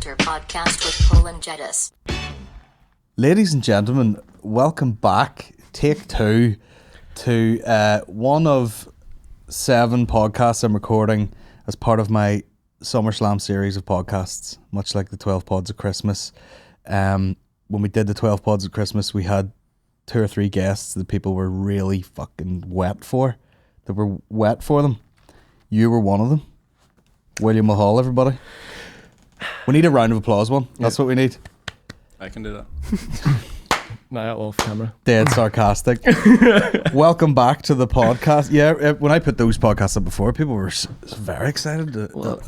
Banter podcast with Paul and Jedis. Ladies and gentlemen, welcome back, take two, to one of 7 podcasts I'm recording as part of my SummerSlam series of podcasts, much like the 12 Pods of Christmas. When we did the 12 Pods of Christmas, we had 2 or 3 guests that people were really fucking wet for, that were wet for them. You were one of them. William Mulhall, everybody. We need a round of applause one. That's what we need. I can do that. Now off camera. Dead sarcastic. Welcome back to the podcast. Yeah, when I put those podcasts up before, people were very excited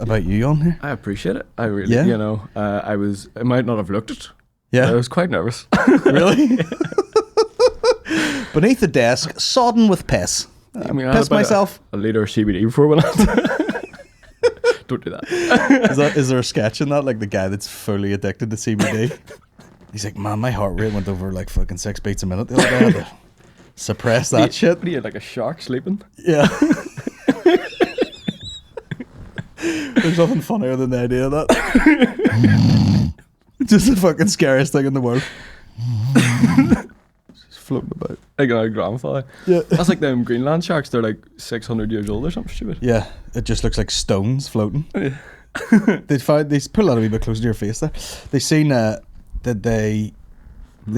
about you on here. I appreciate it. I really, I might not have looked it. Yeah. I was quite nervous. Really? Beneath the desk, sodden with piss. I mean, Piss myself. A liter of CBD before we went. Don't do that. Is there a sketch in that, like the guy that's fully addicted to CBD? He's like, man, my heart rate went over like fucking 6 beats a minute the other day. I had to suppress that shit. What are you, like a shark sleeping? Yeah. There's nothing funnier than the idea of that. Just the fucking scariest thing in the world. Just floating about. Like a grandfather. Yeah. That's like them Greenland sharks. They're like 600 years old or something stupid. Yeah. It just looks like stones floating. They pull that a wee bit closer to your face there. They seen they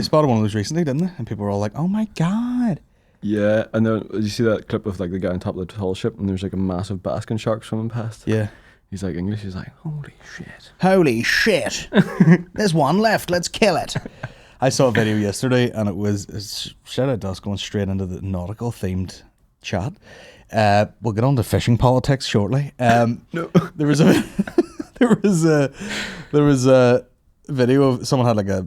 spotted one of those recently, didn't they? And people were all like, oh my god. Yeah, and then you see that clip of like the guy on top of the tall ship and there's like a massive basking shark swimming past. Yeah. He's like English, he's like, holy shit. Holy shit. There's one left, let's kill it. I saw a video yesterday and it was, shout out to us going straight into the nautical themed chat. We'll get on to fishing politics shortly. No. There was a video of someone had it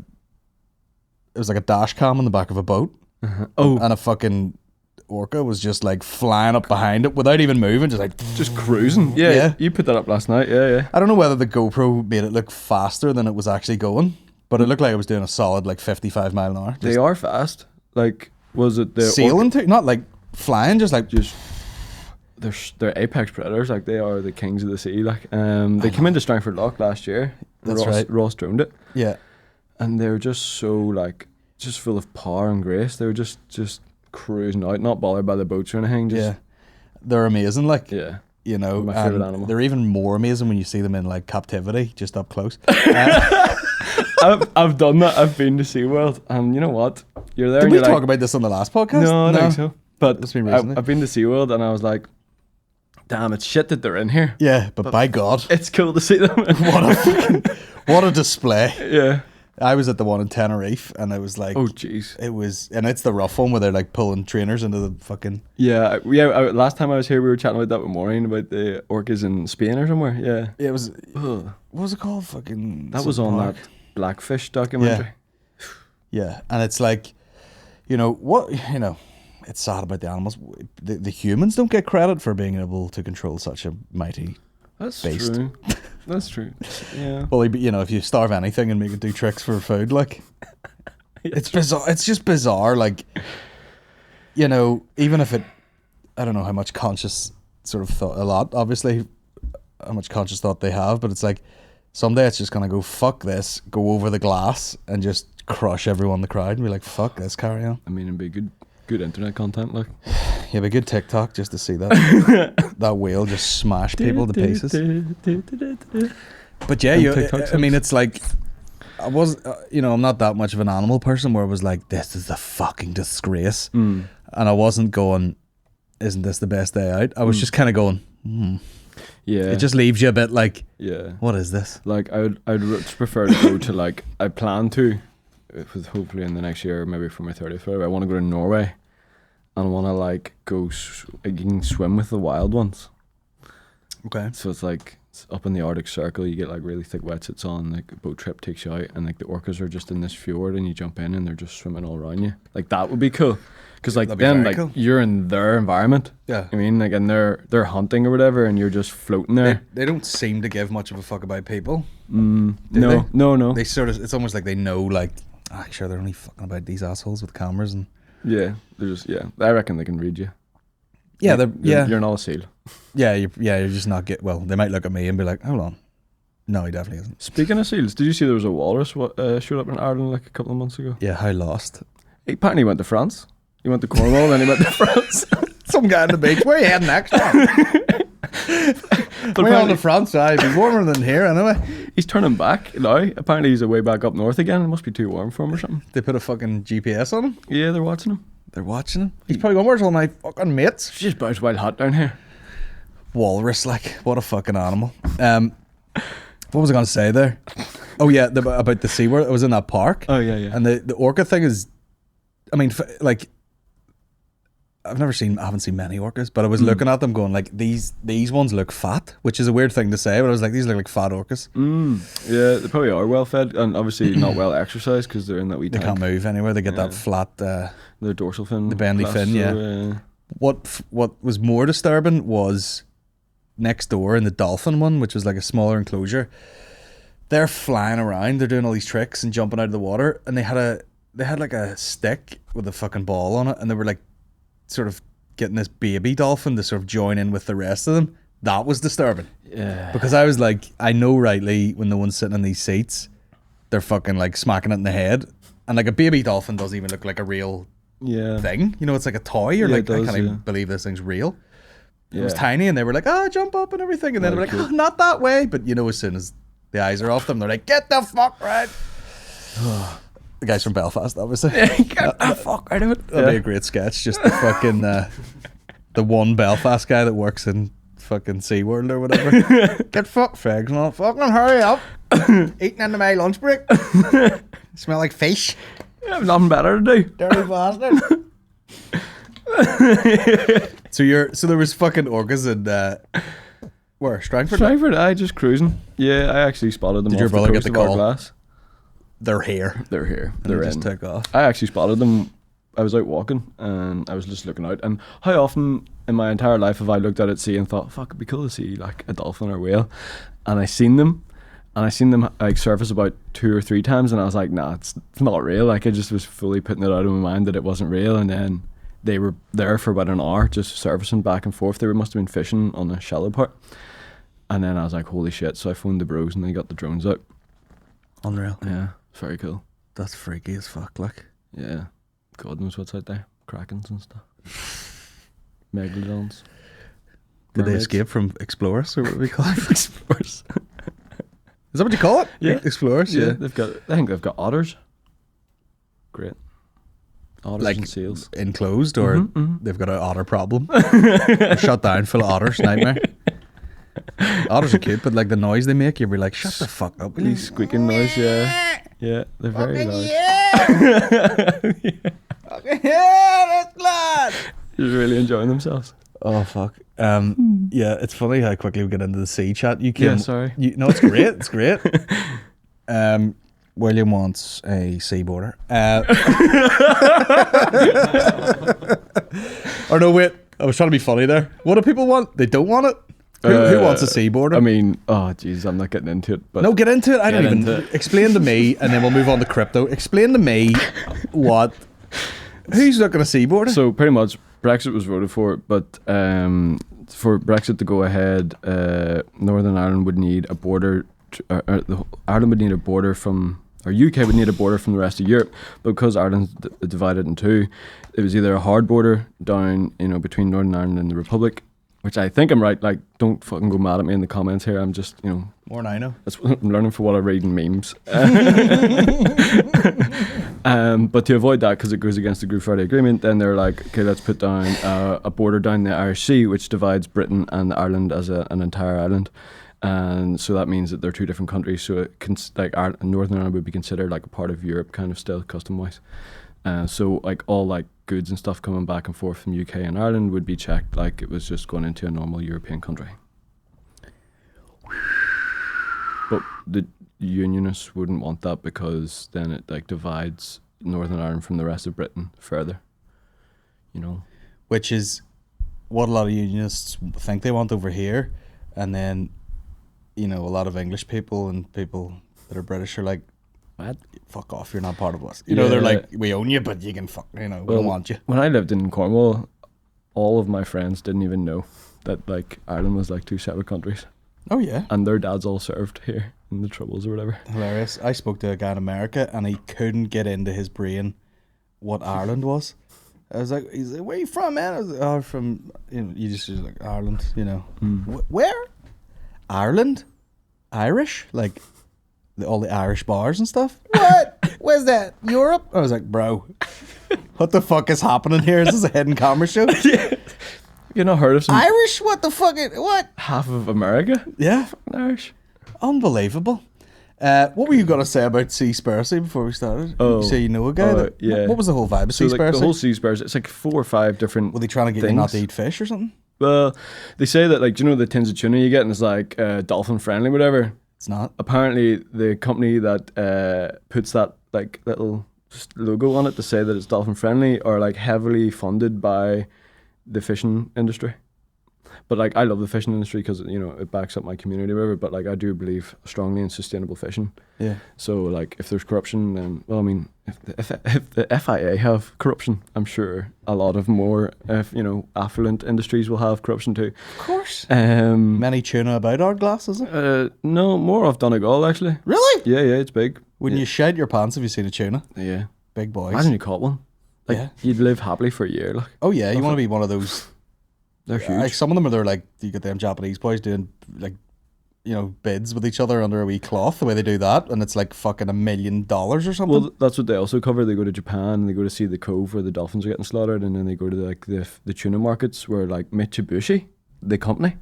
was like a dash cam on the back of a boat. Uh-huh. Oh. And a fucking orca was just like flying up behind it without even moving, just cruising. Yeah. You put that up last night. Yeah. I don't know whether the GoPro made it look faster than it was actually going, but it looked like it was doing a solid like 55 mile an hour. They are fast. Like, was it the sailing too? Not like flying, just they're apex predators. Like, they are the kings of the sea. Like, they came into Strangford Lough last year. That's right. Ross drowned it. Yeah. And they were just so like, just full of power and grace. They were just cruising out, not bothered by the boats or anything. Yeah. They're amazing. Like, yeah. You know, my favourite animal. They're even more amazing when you see them in like captivity, just up close. I've done that. I've been to SeaWorld, and you know what? You're there. Did and we you're talk like, about this on the last podcast? No, I don't think so. But it's been recently. I've been to SeaWorld, and I was like, damn, it's shit that they're in here. Yeah, but by God, it's cool to see them. what a display. Yeah. I was at the one in Tenerife, and it was like, oh jeez, and it's the rough one where they're like pulling trainers into the fucking. Yeah. Last time I was here, we were chatting about that with Maureen about the orcas in Spain or somewhere. Yeah. It was. What was it called? Fucking. That was on that Blackfish documentary. Yeah, and it's like, it's sad about the animals. The humans don't get credit for being able to control such a mighty. That's beast. True. That's true. Yeah. Well, if you starve anything and make it do tricks for food, like, it's bizarre. It's just bizarre. Like, even if it, I don't know how much conscious sort of thought, a lot, obviously, how much conscious thought they have, but it's like, someday it's just going to go, fuck this, go over the glass and just crush everyone in the crowd and be like, fuck this, carry on. I mean, it'd be good internet content, like. Yeah, be good TikTok just to see that that whale just smash people to pieces. But yeah, I mean, it's like, I was, I'm not that much of an animal person where I was like, this is a fucking disgrace. And I wasn't going, isn't this the best day out? I was just kind of going, Yeah. It just leaves you a bit like, yeah, what is this? Like, I'd prefer to go to, like, I plan to, hopefully in the next year, maybe for my 30th, whatever, I want to go to Norway. And I want to, like, go, you can swim with the wild ones. Okay. So it's like, it's up in the Arctic Circle, you get like really thick wetsuits on, like a boat trip takes you out, and like the orcas are just in this fjord and you jump in and they're just swimming all around you. Like, that would be cool. Because like then like cool. You're in their environment. Yeah. I mean, like, and they're hunting or whatever and you're just floating there. They don't seem to give much of a fuck about people. No. They sort of, it's almost like they know, like, sure, they're only fucking about these assholes with cameras and... Yeah, they're just, I reckon they can read you. Yeah, you're not a seal. Yeah, you're just not well, they might look at me and be like, hold on. No, he definitely isn't. Speaking of seals, did you see there was a walrus showed up in Ireland like a couple of months ago? Yeah, how lost? He apparently went to France. He went to Cornwall, then he went to France. Some guy on the beach. Where are you heading next? We're on the front side. It'd be warmer than here anyway. He's turning back now. Apparently he's way back up north again. It must be too warm for him or something. They put a fucking GPS on him. Yeah, they're watching him. They're watching him. He's probably going, where's all my fucking mates? It's just about wild hot down here. Walrus, like, what a fucking animal. What was I going to say there? Oh yeah, about the sea world. I was in that park. Oh yeah, yeah. And the orca thing is, I mean, like, I haven't seen many orcas, but I was looking at them going like, these ones look fat, which is a weird thing to say, but I was like, these look like fat orcas. Yeah, they probably are well fed and obviously not well exercised because they're in that wee tank. They can't move anywhere. They get that flat, their dorsal fin, the bendy fin. Yeah. What was more disturbing was next door in the dolphin one, which was like a smaller enclosure. They're flying around. They're doing all these tricks and jumping out of the water, and they had like a stick with a fucking ball on it, and they were like sort of getting this baby dolphin to sort of join in with the rest of them. That was disturbing. Yeah. Because I was like, I know rightly when the one's sitting in these seats, they're fucking like smacking it in the head, and like a baby dolphin doesn't even look like a real thing. You know, it's like a toy. You're like, I can't even believe this thing's real. Yeah. It was tiny, and they were like, jump up and everything, and then they were like, not that way. But you know, as soon as the eyes are off them, they're like, get the fuck right. The guys from Belfast, obviously. Get the fuck out of it. That'd be a great sketch. Just the fucking the one Belfast guy that works in fucking SeaWorld or whatever. Get fucked, fags, not fucking hurry up. Eating into my lunch break. Smell like fish. I have nothing better to do. Dirty bastard. So there was fucking orcas in where? Strangford, I just cruising. Yeah, I actually spotted them. Did your brother get the call? Glass. They're here. They're just took off. I actually spotted them. I was out walking and I was just looking out. And how often in my entire life have I looked out at sea and thought, fuck, it'd be cool to see like a dolphin or a whale? And I seen them like surface about 2 or 3 times, and I was like, nah, it's not real. Like I just was fully putting it out of my mind that it wasn't real. And then they were there for about an hour, just surfacing back and forth. They must have been fishing on the shallow part. And then I was like, holy shit. So I phoned the bros and they got the drones out. Unreal. Yeah, it's very cool. That's freaky as fuck, like. Yeah. God knows what's out there. Krakens and stuff. Megalodons. Did they escape from explorers, or what do we call it? Explorers. Is that what you call it? Yeah. Explorers? Yeah. I think they've got otters. Great. Otters like and seals. Enclosed, or they've got an otter problem. They're shut down full of otters, nightmare. Otters are cute, but like the noise they make, you'll be like, shut the fuck up. Really squeaking noise, yeah. Yeah, they're very loud. Yeah, that's glad. They're really enjoying themselves. Oh fuck. Yeah, it's funny how quickly we get into the sea chat. You can. Yeah, sorry. No, it's great. It's great. William wants a sea border. Or no, wait. I was trying to be funny there. What do people want? They don't want it. Who wants a sea border? I mean, oh jeez, I'm not getting into it. But no, get into it. I don't even. Explain to me, and then we'll move on to crypto. Explain to me what. Who's looking at a sea border? So pretty much, Brexit was voted for, but for Brexit to go ahead, Northern Ireland would need a border. Ireland would need a border from, or UK would need a border from the rest of Europe. But because Ireland's divided in two, it was either a hard border down, between Northern Ireland and the Republic, which I think I'm right. Like, don't fucking go mad at me in the comments here. I'm just, more than I know. That's what I'm learning for what I read in memes. But to avoid that, because it goes against the Good Friday Agreement, then they're like, okay, let's put down a border down the Irish Sea, which divides Britain and Ireland as an entire island. And so that means that they're two different countries. So it can, like, Northern Ireland would be considered like a part of Europe, kind of still custom-wise. So like all like goods and stuff coming back and forth from UK and Ireland would be checked like it was just going into a normal European country. But the Unionists wouldn't want that, because then it like divides Northern Ireland from the rest of Britain further. Which is what a lot of Unionists think they want over here, and then a lot of English people and people that are British are like, what? Fuck off, you're not part of us. They're like, we own you, but you can fuck, we don't want you. When I lived in Cornwall, all of my friends didn't even know that like Ireland was like two separate countries. Oh yeah, and their dads all served here in the Troubles or whatever. hilarious. I spoke to a guy in America, and he couldn't get into his brain what Ireland was. I was like, he's like, where are you from, man? I was like, oh, from, you know, you just like Ireland, you know. Where? Ireland? Irish? Like all the Irish bars and stuff? What? Where's that? Europe? I was like, bro, what the fuck is happening here? Is this a hidden camera show? Yeah. You not heard of some Irish? What the fuck? What? half of America? Yeah. Fucking Irish. Unbelievable. What were you going to say about Seaspiracy before we started? Oh. You say you know a guy? Yeah. What was the whole vibe of So like Seaspiracy? the whole Seaspiracy, it's like 4 or 5 different Were they trying to get things. you not to eat fish or something? Well, they say that, like, do you know the tins of tuna you get and it's like dolphin friendly, whatever. It's not. Apparently, the company that puts that like little logo on it to say that it's dolphin friendly are like heavily funded by the fishing industry. But like, I love the fishing industry because, you know, it backs up my community, whatever. But like, I do believe strongly in sustainable fishing. Yeah. So like, if there's corruption, then, well, I mean, if the FIA have corruption, I'm sure a lot of more, you know, affluent industries will have corruption too. Of course. Many Tuna about our glass, is it? No, more of Donegal actually. Really? Yeah, it's big. Wouldn't you shite your pants if you seen a tuna? Yeah. Big boys. Imagine you caught one. Like, Yeah. you'd live happily for a year. Like, Oh yeah, you want to be one of those. they're huge. Like some of them are they're like you get them Japanese boys doing like, you know, bids with each other under a wee cloth the way they do that, and it's like fucking $1 million or something. Well, that's what they also cover. They go to Japan and they go to see the cove where the dolphins are getting slaughtered, and then they go to like the tuna markets where like Mitsubishi, the company,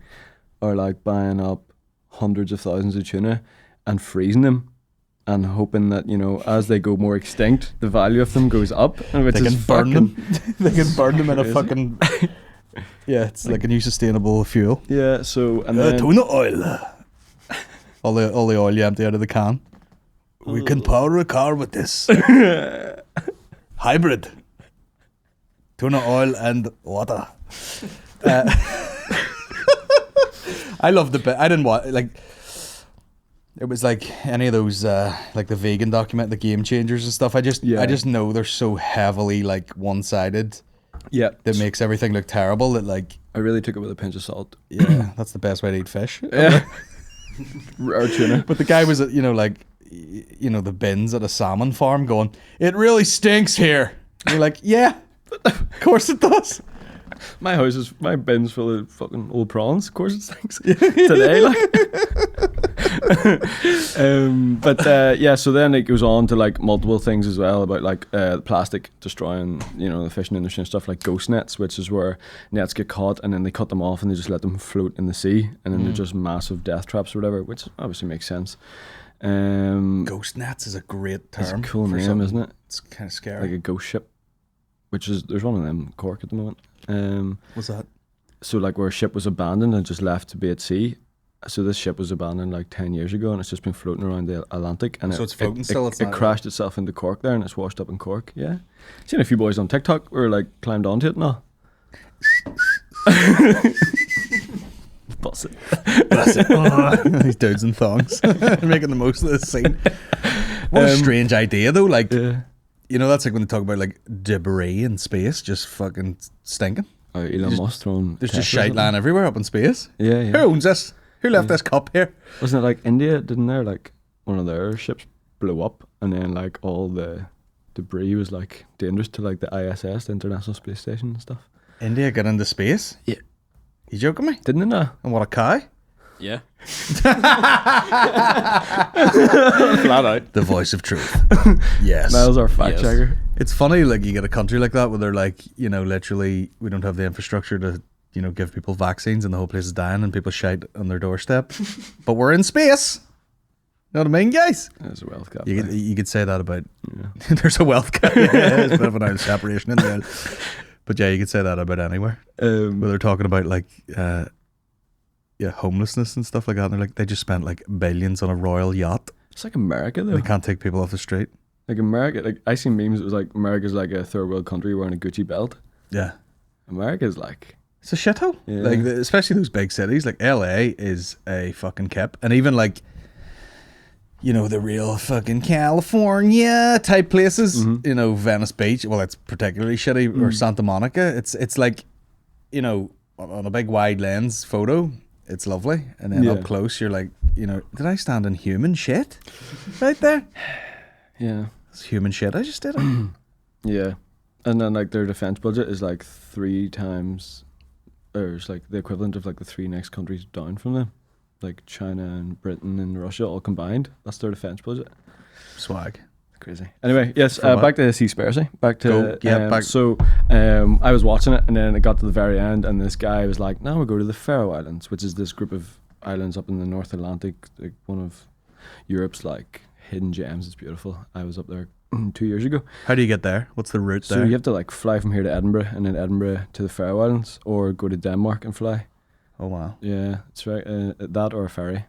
are like buying up hundreds of thousands of tuna and freezing them, and hoping that, you know, as they go more extinct, the value of them goes up, and which they is can burn fucking, them. They can burn them in a crazy. fucking. Yeah, it's like a new sustainable fuel. Yeah. So and then Tuna oil. all the oil you empty out of the can. We can power a car with this. Hybrid. Tuna oil and water. I love the bit. I didn't want like. It was like any of those like the vegan document, the Game Changers and stuff. I just know they're so heavily like one-sided. yeah, That makes everything look terrible. That like, I really took it with a pinch of salt. yeah, that's the best way to eat fish. Yeah. Or tuna. But the guy was, you know, like, you know, the bins at a salmon farm going, it really stinks here. And you're like, yeah, of course it does. My bin's full of fucking old prawns. Of course it stinks. Today, like. Yeah, so then it goes on to like multiple things as well about like plastic destroying, you know, the fishing industry and stuff, like ghost nets, which is where nets get caught and then they cut them off and they just let them float in the sea, and then they're just massive death traps or whatever, which obviously makes sense. Ghost nets is a great term. It's a cool for name, something. isn't it? It's kind of scary. Like a ghost ship, which is, there's one of them in Cork at the moment. What's that? So like where a ship was abandoned and just left to be at sea. So this ship was abandoned like 10 years ago, and it's just been floating around the Atlantic. And So it's floating still? It's It not crashed itself into Cork there, and it's washed up in Cork. Yeah, seen a few boys on TikTok who were like climbed onto it and all. Bust it. That's it. These dudes in thongs making the most of this scene. What a strange idea though. Like, Yeah. you know, that's like when they talk about like debris in space just fucking stinking. Elon Musk throwing. There's Teslas just shite at lying everywhere up in space. them. Yeah, Who yeah. owns this? Who left this cup here? Wasn't it like India? Didn't there like one of their ships blew up, and then like all the debris was like dangerous to like the ISS, the International Space Station and stuff. India got into space? Yeah. You joking me? Didn't it? Now? And what a cow? Yeah. Flat out. The voice of truth. Yes. Niall's our fact checker. It's funny, like you get a country like that where they're like, you know, literally we don't have the infrastructure to, you know, give people vaccines and the whole place is dying and people shite on their doorstep. But we're in space. Know what I mean, guys? There's a wealth gap. You could say that about Yeah. there's a wealth gap. Yeah, there's a bit of an out separation in there. But yeah, you could say that about anywhere. Where they're talking about like homelessness and stuff like that. And they're like, they just spent like billions on a royal yacht. It's like America though. They can't take people off the street. Like America, like I seen memes. It was like America's like a third world country wearing a Gucci belt. Yeah. America's like, It's a shithole. Yeah. Like, especially those big cities. Like, LA is a fucking kip. And even, like, you know, the real fucking California type places, you know, Venice Beach, well, it's particularly shitty, or Santa Monica. It's like, you know, on a big wide lens photo, it's lovely, and then up close you're like, you know, did I stand in human shit right there? Yeah, it's human shit. I just did it. Yeah, and then like their defense budget is like 3 times, or it's like the equivalent of like the 3 next countries down from them, like China and Britain and Russia all combined. That's their defense budget. Swag. Crazy. Anyway, yes, back to Seaspiracy. Back to back. So I was watching it, and then it got to the very end, and this guy was like, "Now we'll go to the Faroe Islands, which is this group of islands up in the North Atlantic, like one of Europe's like hidden gems. It's beautiful. I was up there 2 years ago." How do you get there? What's the route there? So you have to like fly from here to Edinburgh, and then Edinburgh to the Faroe Islands, or go to Denmark and fly. Oh wow. Yeah, it's right. That or a ferry.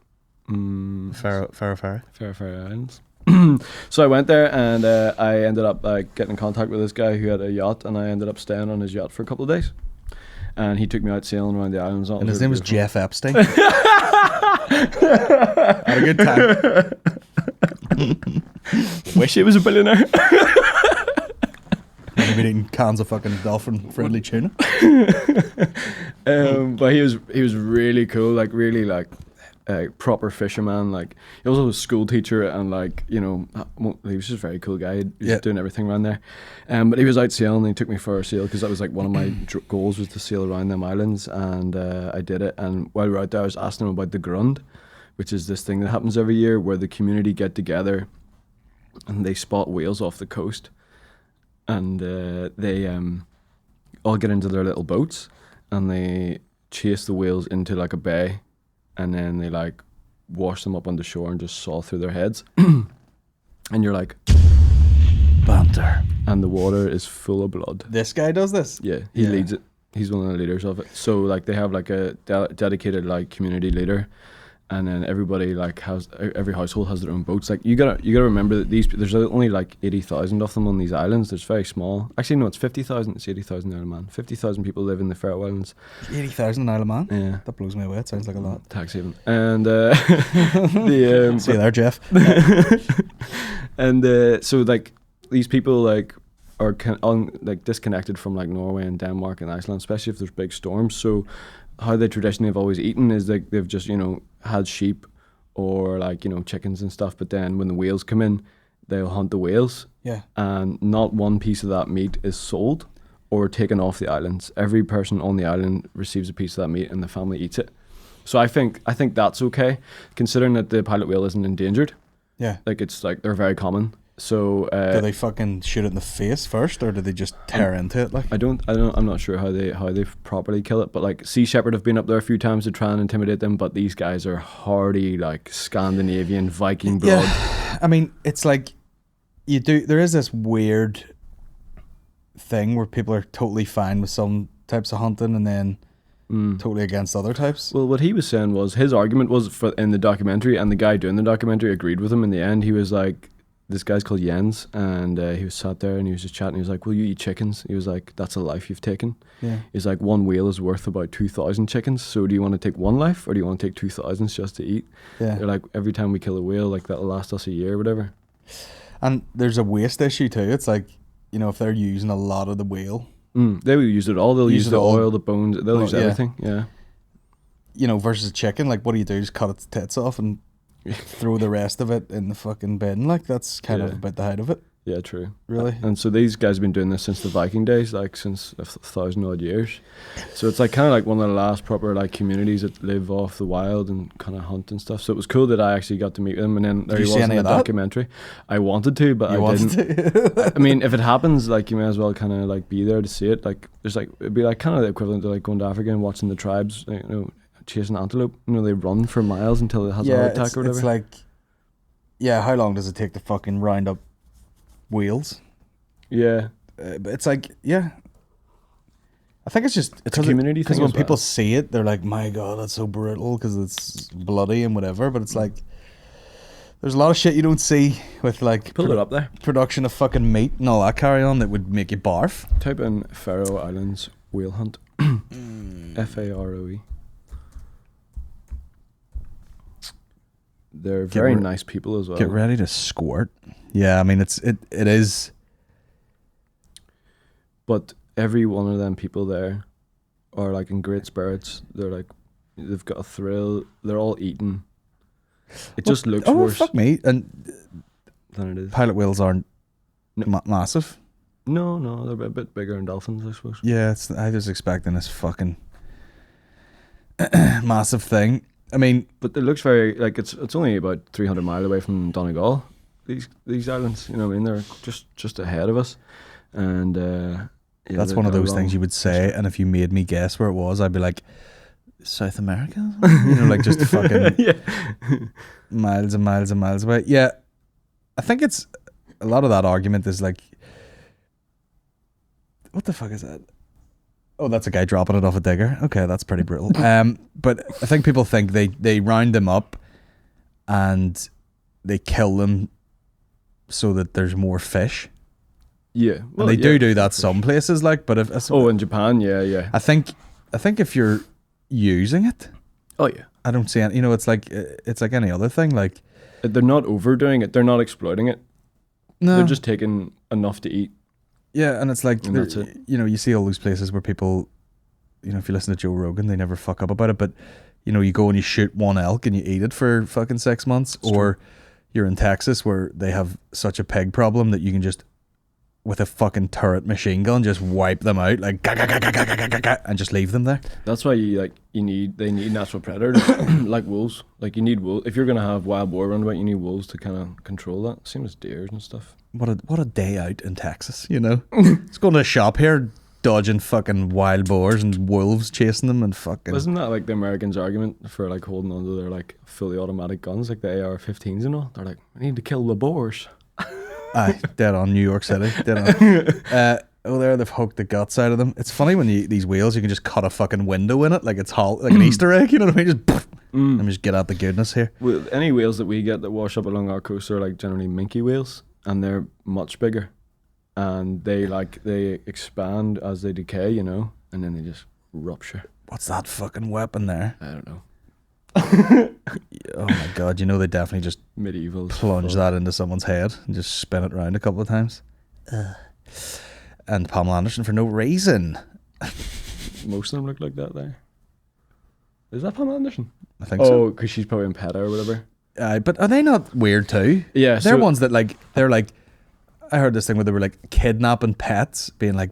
Faroe Islands. So I went there, and I ended up getting in contact with this guy who had a yacht, and I ended up staying on his yacht for a couple of days. And he took me out sailing around the islands. And his name was Jeff Epstein. Had a good time. Wish he was a billionaire. Maybe eating cans of fucking dolphin friendly tuna. But he was really cool, like really like a proper fisherman. Like he also was a school teacher, and like, you know, he was just a very cool guy. He was doing everything around there. But he was out sailing, and he took me for a sail, because that was like one of my goals, was to sail around them islands, and I did it. And while we were out there, I was asking him about the Grund, which is this thing that happens every year where the community get together and they spot whales off the coast, and they all get into their little boats, and they chase the whales into like a bay, and then they like wash them up on the shore and just saw through their heads. And you're like, Banter. And the water is full of blood. This guy does this? Yeah, he leads it. He's one of the leaders of it. So like they have like a dedicated like community leader, and then everybody like has, every household has their own boats. Like you gotta remember that there's only like 80,000 of them on these islands. It's very small. Actually no, it's 50,000. It's 80,000 in Isle of Man. 50,000 people live in the Faroe Islands. 80,000 in Isle of Man? Yeah, that blows me away. It sounds like a lot. Tax haven. And see you there, Jeff. And so like these people like are like disconnected from like Norway and Denmark and Iceland, especially if there's big storms. So how they traditionally have always eaten is like they've just, you know, had sheep or like, you know, chickens and stuff, but then when the whales come in, they'll hunt the whales. Yeah. And not one piece of that meat is sold or taken off the islands. Every person on the island receives a piece of that meat, and the family eats it. So I think that's okay, considering that the pilot whale isn't endangered. Yeah. Like it's like they're very common. So do they fucking shoot it in the face first, or do they just tear into it? Like I'm not sure how they properly kill it, but like Sea Shepherd have been up there a few times to try and intimidate them, but these guys are hardy, like Scandinavian Viking blood. Yeah, I mean, it's like there is this weird thing where people are totally fine with some types of hunting and then totally against other types. Well, what he was saying was, his argument was in the documentary, and the guy doing the documentary agreed with him in the end. He was like, this guy's called Jens, and he was sat there and he was just chatting. He was like, "Will you eat chickens?" He was like, "That's a life you've taken." Yeah. He's like, "One whale is worth about 2,000 chickens. So do you want to take one life, or do you want to take 2,000 just to eat?" Yeah. They're like, every time we kill a whale, like that'll last us a year or whatever. And there's a waste issue too. It's like, you know, if they're using a lot of the whale, they will use it all. They'll use the oil, the bones. They'll use everything. Yeah. You know, versus a chicken, like what do? Just cut its tits off and throw the rest of it in the fucking bin. Like that's kind of about the height of it. Yeah, true. Really. And so these guys have been doing this since the Viking days, like since 1,000 odd years. So it's like kind of like one of the last proper like communities that live off the wild and kind of hunt and stuff. So it was cool that I actually got to meet them, and then there he was in the documentary. I wanted to, but I didn't. I mean, if it happens, like you may as well kind of like be there to see it. Like there's like, it'd be like kind of the equivalent to like going to Africa and watching the tribes, you know, chasing antelope. You know, they run for miles until it has a heart attack or whatever. It's like, how long does it take to fucking round up whales? Yeah. But it's like, I think it's just it's a community thing. Because when people see it, they're like, "My God, that's so brutal," because it's bloody and whatever. But it's like, there's a lot of shit you don't see with like pull it up there, production of fucking meat and all that carry on that would make you barf. Type in Faroe Islands whale hunt. Faroe. They're very nice people as well. Get ready to squirt. Yeah, I mean it is. But every one of them people there are like in great spirits. They're like they've got a thrill. They're all eaten. It just looks worse. Fuck me. And than it is. pilot whales aren't massive. No, they're a bit bigger than dolphins, I suppose. Yeah, I was expecting this fucking massive thing. I mean, but it looks very like it's only about 300 miles away from Donegal. These islands, you know what I mean? They're just ahead of us, and that's one of those things you would say. And if you made me guess where it was, I'd be like, South America, like just fucking miles and miles and miles away. Yeah, I think it's a lot of that argument is like, what the fuck is that? Oh, that's a guy dropping it off a digger. Okay, that's pretty brutal. But I think people think they round them up and they kill them so that there's more fish. Yeah, well, and they do that some places, like. But if in Japan, yeah. I think if you're using it, I don't see any. It's like any other thing. Like they're not overdoing it. They're not exploiting it. No, they're just taking enough to eat. Yeah, and it's like, and that's it. You see all those places where people, if you listen to Joe Rogan, they never fuck up about it, but, you go and you shoot one elk and you eat it for fucking 6 months, or you're in Texas where they have such a pig problem that you can just, with a fucking turret machine gun, just wipe them out, like, and just leave them there. That's why they need natural predators, like wolves. Like, you need wolves. If you're going to have wild boar run about, you need wolves to kind of control that. Same as deers and stuff. What a day out in Texas, It's going to a shop here, dodging fucking wild boars and wolves chasing them and fucking... Isn't that like the Americans' argument for like holding onto their like fully automatic guns, like the AR-15s and all? They're like, we need to kill the boars. Aye, dead on, New York City, dead on. There they've hooked the guts out of them. It's funny when these whales, you can just cut a fucking window in it, like it's like an Easter egg, you know what I mean? Just let me just get out the goodness here. Well, any whales that we get that wash up along our coast are like generally minke whales, and they're much bigger, and they expand as they decay, and then they just rupture. What's that fucking weapon there? I don't know. Oh my god, they definitely just medieval plunge that into someone's head and just spin it around a couple of times. And Pamela Anderson for no reason. Most of them look like that there. Is that Pamela Anderson? I think so. Oh, because she's probably in PETA or whatever. But are they not weird too? Yeah, they're ones that they're like. I heard this thing where they were like kidnapping pets, being like,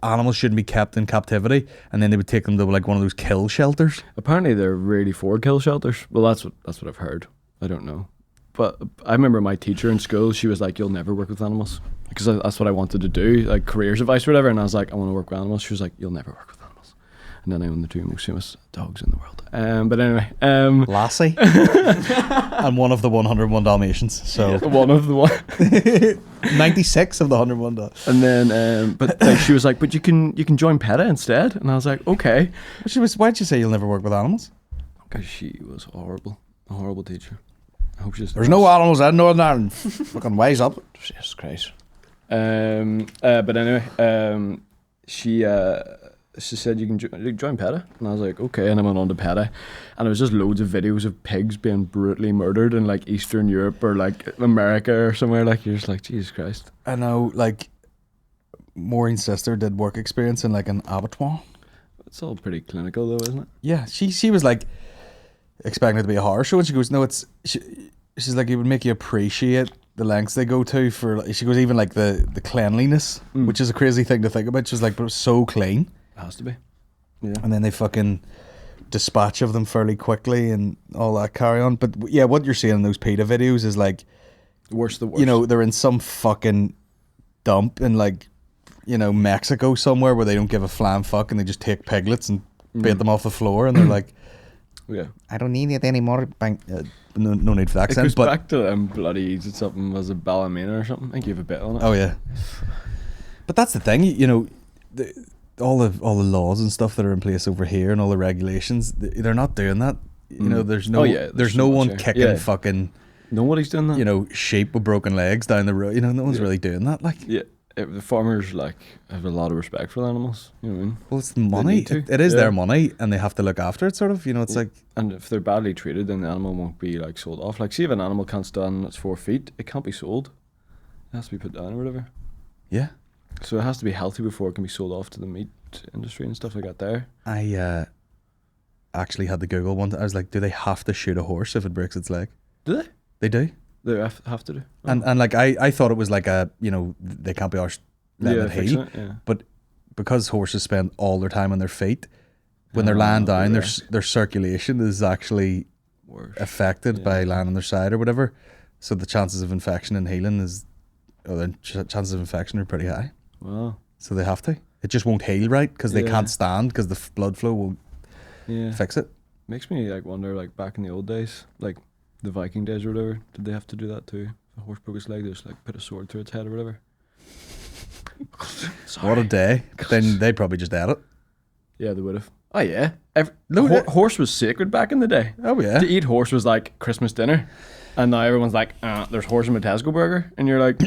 animals shouldn't be kept in captivity, and then they would take them to like one of those kill shelters. Apparently, they're really for kill shelters. Well, that's what I've heard. I don't know, but I remember my teacher in school. She was like, "You'll never work with animals," because that's what I wanted to do, like careers advice or whatever. And I was like, "I want to work with animals." She was like, "You'll never work with animals." And then I own the two most famous dogs in the world. But anyway, Lassie, and one of the 101 Dalmatians. So yeah, one of the 96 of the 101 Dalmatians. And then, but like, she was like, "But you can join PETA instead." And I was like, "Okay." Why'd you say you'll never work with animals? Because she was horrible, a horrible teacher. I hope she's. There's no animals in Northern Ireland. Fucking wise up. Jesus Christ. But anyway, she said you can join PETA, and I was like, okay. And I went on to PETA, and it was just loads of videos of pigs being brutally murdered in like Eastern Europe or like America or somewhere. Like, you're just like, Jesus Christ. I know, like Maureen's sister did work experience in like an abattoir. It's all pretty clinical though, isn't it? Yeah, she was like expecting it to be a horror show, and she goes, no, she's like, it would make you appreciate the lengths they go to for. She goes, even like the cleanliness, which is a crazy thing to think about. She's like, but it was so clean. It has to be. Yeah. And then they fucking dispatch of them fairly quickly and all that carry on. But yeah, what you're seeing in those PETA videos is like, the worst. They're in some fucking dump in like, Mexico somewhere where they don't give a flying fuck, and they just take piglets and bait them off the floor, and they're like, yeah, I don't need it anymore. No need for the accent. It goes back to bloody eats something, was it Ballymena or something? I think you have a bit on it. Oh yeah. But that's the thing, all the laws and stuff that are in place over here and all the regulations, they're not doing that. There's no one kicking fucking. Nobody's doing that. Sheep with broken legs down the road. No one's really doing that. Like, yeah, the farmers have a lot of respect for the animals. You know what I mean? Well, it's the money. It is their money, and they have to look after it. Sort of. It's like. And if they're badly treated, then the animal won't be like sold off. Like, see, if an animal can't stand on its 4 feet, it can't be sold. It has to be put down or whatever. Yeah. So it has to be healthy before it can be sold off to the meat industry and stuff like that there. I actually had to Google one. I was like, do they have to shoot a horse if it breaks its leg? Do they? They do. They have to do. Oh. And like I thought it was like a, you know, they can't be arsed letting it heal. It, yeah. But because horses spend all their time on their feet, when they're lying down, their circulation is actually affected by lying on their side or whatever. So the chances of infection and healing the chances of infection are pretty high. Wow. So they have to. It just won't heal right because they can't stand because the blood flow won't fix it. Makes me like wonder, like back in the old days, like the Viking days or whatever, did they have to do that too? If a horse broke its leg, they just like put a sword through its head or whatever. What a day. Then they'd probably just ate it. Yeah, they would have. Oh yeah. Horse was sacred back in the day. Oh yeah. To eat horse was like Christmas dinner. And now everyone's like, there's horse in my Tesco burger. And you're like,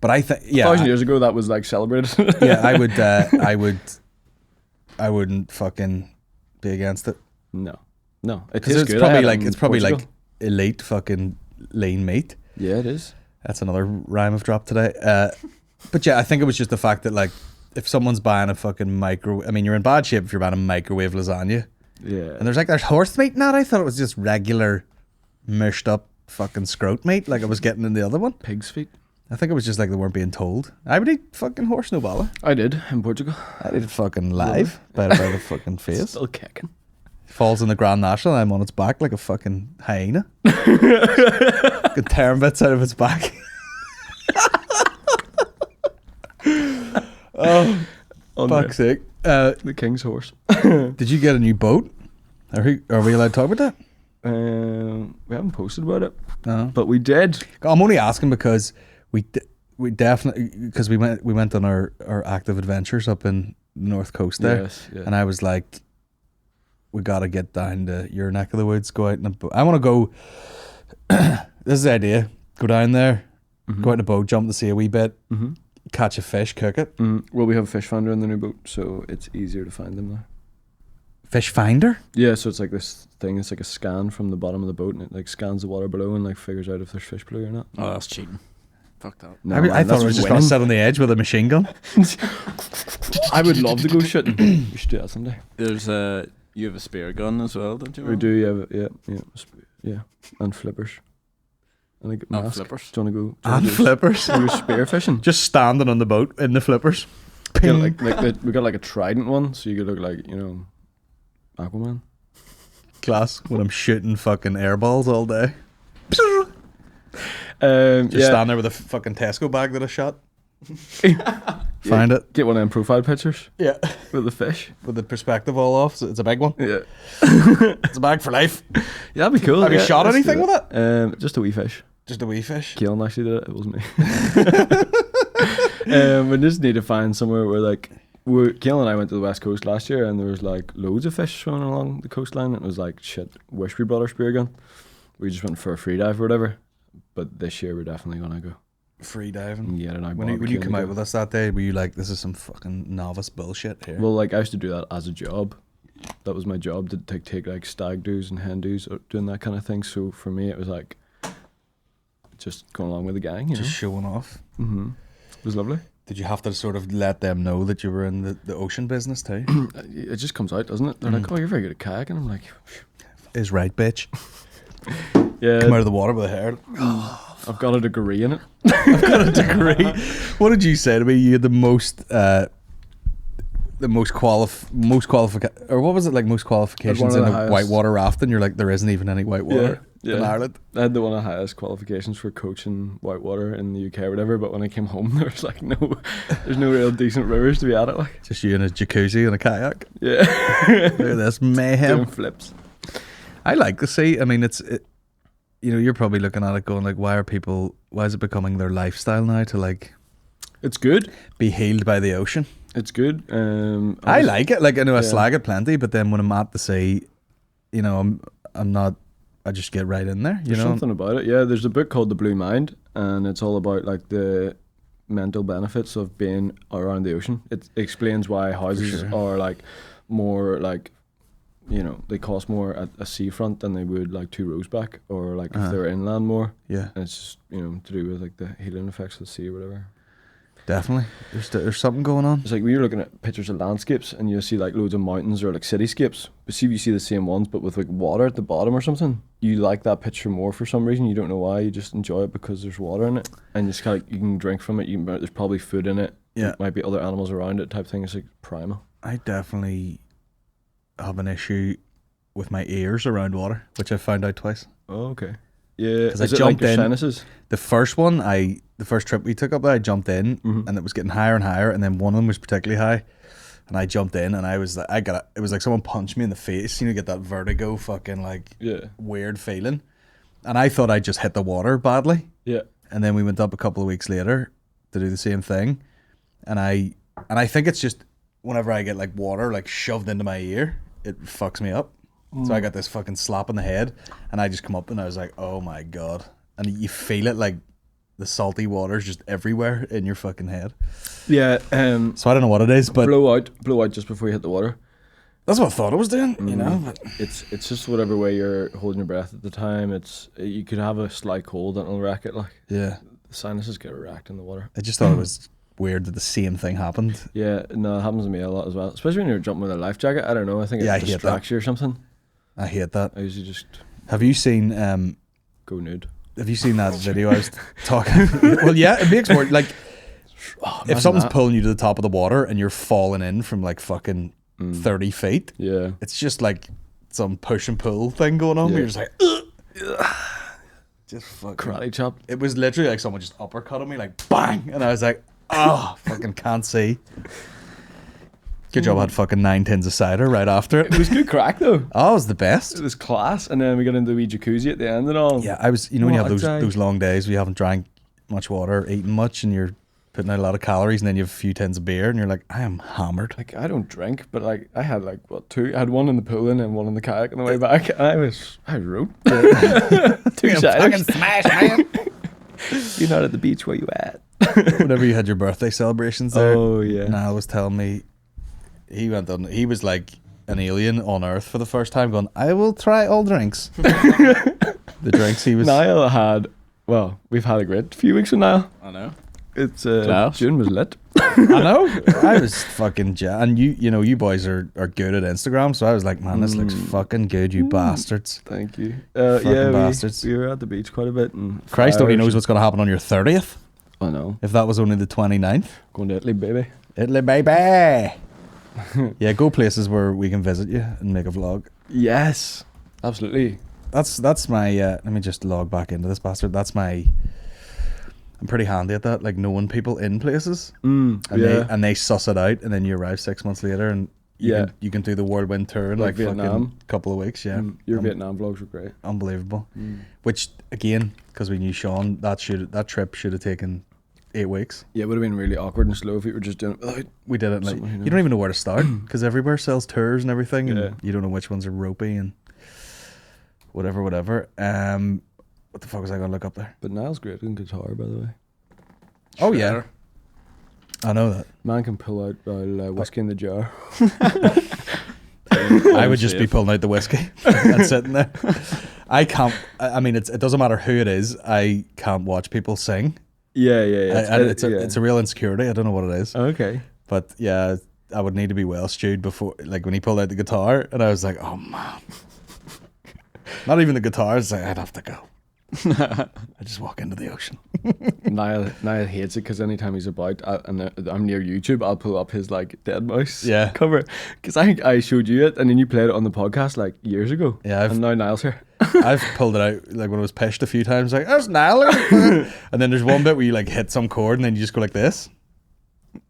but I think, 1,000 years ago that was like celebrated. Yeah, I wouldn't fucking be against it. No. It's probably like elite fucking lean meat. Yeah, it is. That's another rhyme I've dropped today. But yeah, I think it was just the fact that like, if someone's buying a fucking you're in bad shape if you're buying a microwave lasagna. Yeah. And there's horse meat in that. I thought it was just regular mushed up fucking scrote meat like I was getting in the other one. Pig's feet. I think it was just like they weren't being told. I would eat fucking horse no bother. I did in Portugal. I did it fucking live by the fucking face. Still kicking. Falls in the Grand National and I'm on its back like a fucking hyena. Good tearing bits out of its back. Oh, fuck's sake. The king's horse. Did you get a new boat? Are we allowed to talk about that? We haven't posted about it. No. But we did. I'm only asking because we definitely, because we went on our active adventures up in the North Coast there. Yes, yeah. And I was like, we got to get down to your neck of the woods, go out in a boat. I want to go, this is the idea, go down there, go out in a boat, jump the sea a wee bit, catch a fish, cook it. Well, we have a fish finder in the new boat, so it's easier to find them now. Fish finder? Yeah, so it's like this thing, it's like a scan from the bottom of the boat, and it like scans the water below and like figures out if there's fish below or not. Oh, that's cheating. Fuck that. No, I thought it was just going to sit on the edge with a machine gun. I would love to go shooting. We should do that someday. There's you have a spear gun as well, don't you? We do, yeah, and flippers. And like mask. Flippers. Do you want to go? And flippers. Go spear fishing. Just standing on the boat in the flippers. Yeah, we got like a trident one, so you could look like, you know, Aquaman. Class. When I'm shooting fucking air balls all day. Just stand there with a fucking Tesco bag that I shot. Find it. Get one of them profile pictures. Yeah. With the fish. With the perspective all off. So it's a big one. Yeah. It's a bag for life. Yeah, that'd be cool. Have you shot anything with it? Just a wee fish. Just a wee fish? Keelan actually did it. It wasn't me. We just need to find somewhere where like... Keelan and I went to the West Coast last year and there was like loads of fish swimming along the coastline. It was like, shit, wish we brought our spear gun. We just went for a free dive or whatever. But this year we're definitely going to go. Free diving? Yeah, and when you come out with us that day, were you like, this is some fucking novice bullshit here? Well, like I used to do that as a job. That was my job, to take like stag do's and hen do's, doing that kind of thing. So for me it was like just going along with the gang, you know? Showing off. Mm-hmm. It was lovely. Did you have to sort of let them know that you were in the ocean business too? It just comes out, doesn't it? They're like, oh, you're very good at kayaking. I'm like, is right, bitch. Yeah. Come out of the water with a hair. I've got a degree in it. I've got a degree. What did you say to me? You had the most qualifications in a whitewater rafting. You're like, there isn't even any whitewater in Ireland. I had one of the highest qualifications for coaching whitewater in the UK or whatever, but when I came home there was like there's no real decent rivers to be at it, like. Just you in a jacuzzi and a kayak. Yeah. Look at this mayhem. Doing flips. I like the sea. I mean, you know, you're probably looking at it going like, why is it becoming their lifestyle now to like... It's good. Be healed by the ocean. It's good. I like it. Like, I know I slag it plenty, but then when I'm at the sea, you know, I'm not... I just get right in there. There's something about it. Yeah, there's a book called The Blue Mind, and it's all about like the mental benefits of being around the ocean. It explains why houses are like more like, you know, they cost more at a seafront than they would like 2 rows back, or like if they're inland more. Yeah. And it's just, you know, to do with like the healing effects of the sea or whatever. Definitely. There's something going on. It's like when you're looking at pictures of landscapes and you see like loads of mountains or like cityscapes, but see if you see the same ones but with like water at the bottom or something, you like that picture more for some reason. You don't know why. You just enjoy it because there's water in it, and it's kind of like you can drink from it. There's probably food in it. Yeah. There might be other animals around it type thing. It's like primal. I definitely have an issue with my ears around water, which I found out twice. Oh, okay. Yeah, because I it jumped like your in. sinuses? The first one, the first trip we took up there, I jumped in, and it was getting higher and higher, and then one of them was particularly high, and I jumped in, and I was like, it was like someone punched me in the face. You know, get that vertigo, fucking like weird feeling, and I thought I just hit the water badly. Yeah, and then we went up a couple of weeks later to do the same thing, and I think it's just whenever I get like water like shoved into my ear, it fucks me up. So I got this fucking slap in the head, and I just come up and I was like, oh my God. And you feel it like the salty water's just everywhere in your fucking head. Yeah. So I don't know what it is, but blow out just before you hit the water. That's what I thought I was doing, you know. But it's just whatever way you're holding your breath at the time. You could have a slight cold and it'll wreck it. Like the sinuses get wrecked in the water. I just thought it was weird that the same thing happened. Yeah, no, it happens to me a lot as well. Especially when you're jumping with a life jacket. I don't know. I think it distracts you or something. I hate that. I usually just Have you seen go nude. Have you seen that video I was talking? Well, yeah, it makes more like if someone's pulling you to the top of the water and you're falling in from like fucking 30 feet. Yeah, it's just like some push and pull thing going on. Where you're just like, just fucking karate chop. It was literally like someone just uppercutted me, like bang, and I was like, oh, fucking can't see. Good job I had fucking 9 tins of cider right after it. It was good crack though. Oh, it was the best. It was class. And then we got into the wee jacuzzi at the end and all. Yeah, I was, you know, when you have those long days where you haven't drank much water, eaten much, and you're putting out a lot of calories, and then you have a few tins of beer, and you're like, I am hammered. Like, I don't drink, but like, I had like, two? I had one in the pool and then one in the kayak on the way back. And I wrote. 2 fucking smash, man. You're not at the beach, where you at? Whenever you had your birthday celebrations there. Oh, yeah. Niall was telling me, he was like an alien on Earth for the first time, going, I will try all drinks. The drinks he was... Niall had... Well, we've had a great few weeks with Niall. I know. It's June was lit. I know. I was fucking and you know, you boys are good at Instagram, so I was like, man, this looks fucking good, you bastards. Thank you. Bastards. We were at the beach quite a bit. And Christ only knows what's going to happen on your 30th. I know. If that was only the 29th. Going to Italy, baby. Italy, baby. Yeah, go places where we can visit you and make a vlog. Yes, absolutely. That's my let me just log back into this bastard. That's my... I'm pretty handy at that, like knowing people in places, and they suss it out, and then you arrive 6 months later, and you can do the whirlwind tour in like Vietnam. Fucking couple of weeks. Yeah, your Vietnam vlogs were great, unbelievable. Which again, because we knew Sean, that trip should have taken 8 weeks. Yeah, it would have been really awkward and slow if we were just doing it without. We did it like you don't even know where to start because everywhere sells tours and everything, and you don't know which ones are ropey and whatever. What the fuck was I going to look up there? But Niall's great in guitar, by the way. Oh, yeah. I know that. Man can pull out whiskey in the jar. I would just be pulling out the whiskey and sitting there. I can't, I mean, it doesn't matter who it is. I can't watch people sing. Yeah. It's a real insecurity. I don't know what it is. Okay. But yeah, I would need to be well stewed before, like when he pulled out the guitar, and I was like, oh, man. Not even the guitar. It's like, I'd have to go. I just walk into the ocean. Niall hates it because anytime he's about and I'm near YouTube, I'll pull up his like Dead Mouse cover because I think I showed you it and then you played it on the podcast like years ago. Yeah, and now Niall's here. I've pulled it out like when it was pitched a few times. Like, there's Niall, and then there's one bit where you like hit some chord and then you just go like this.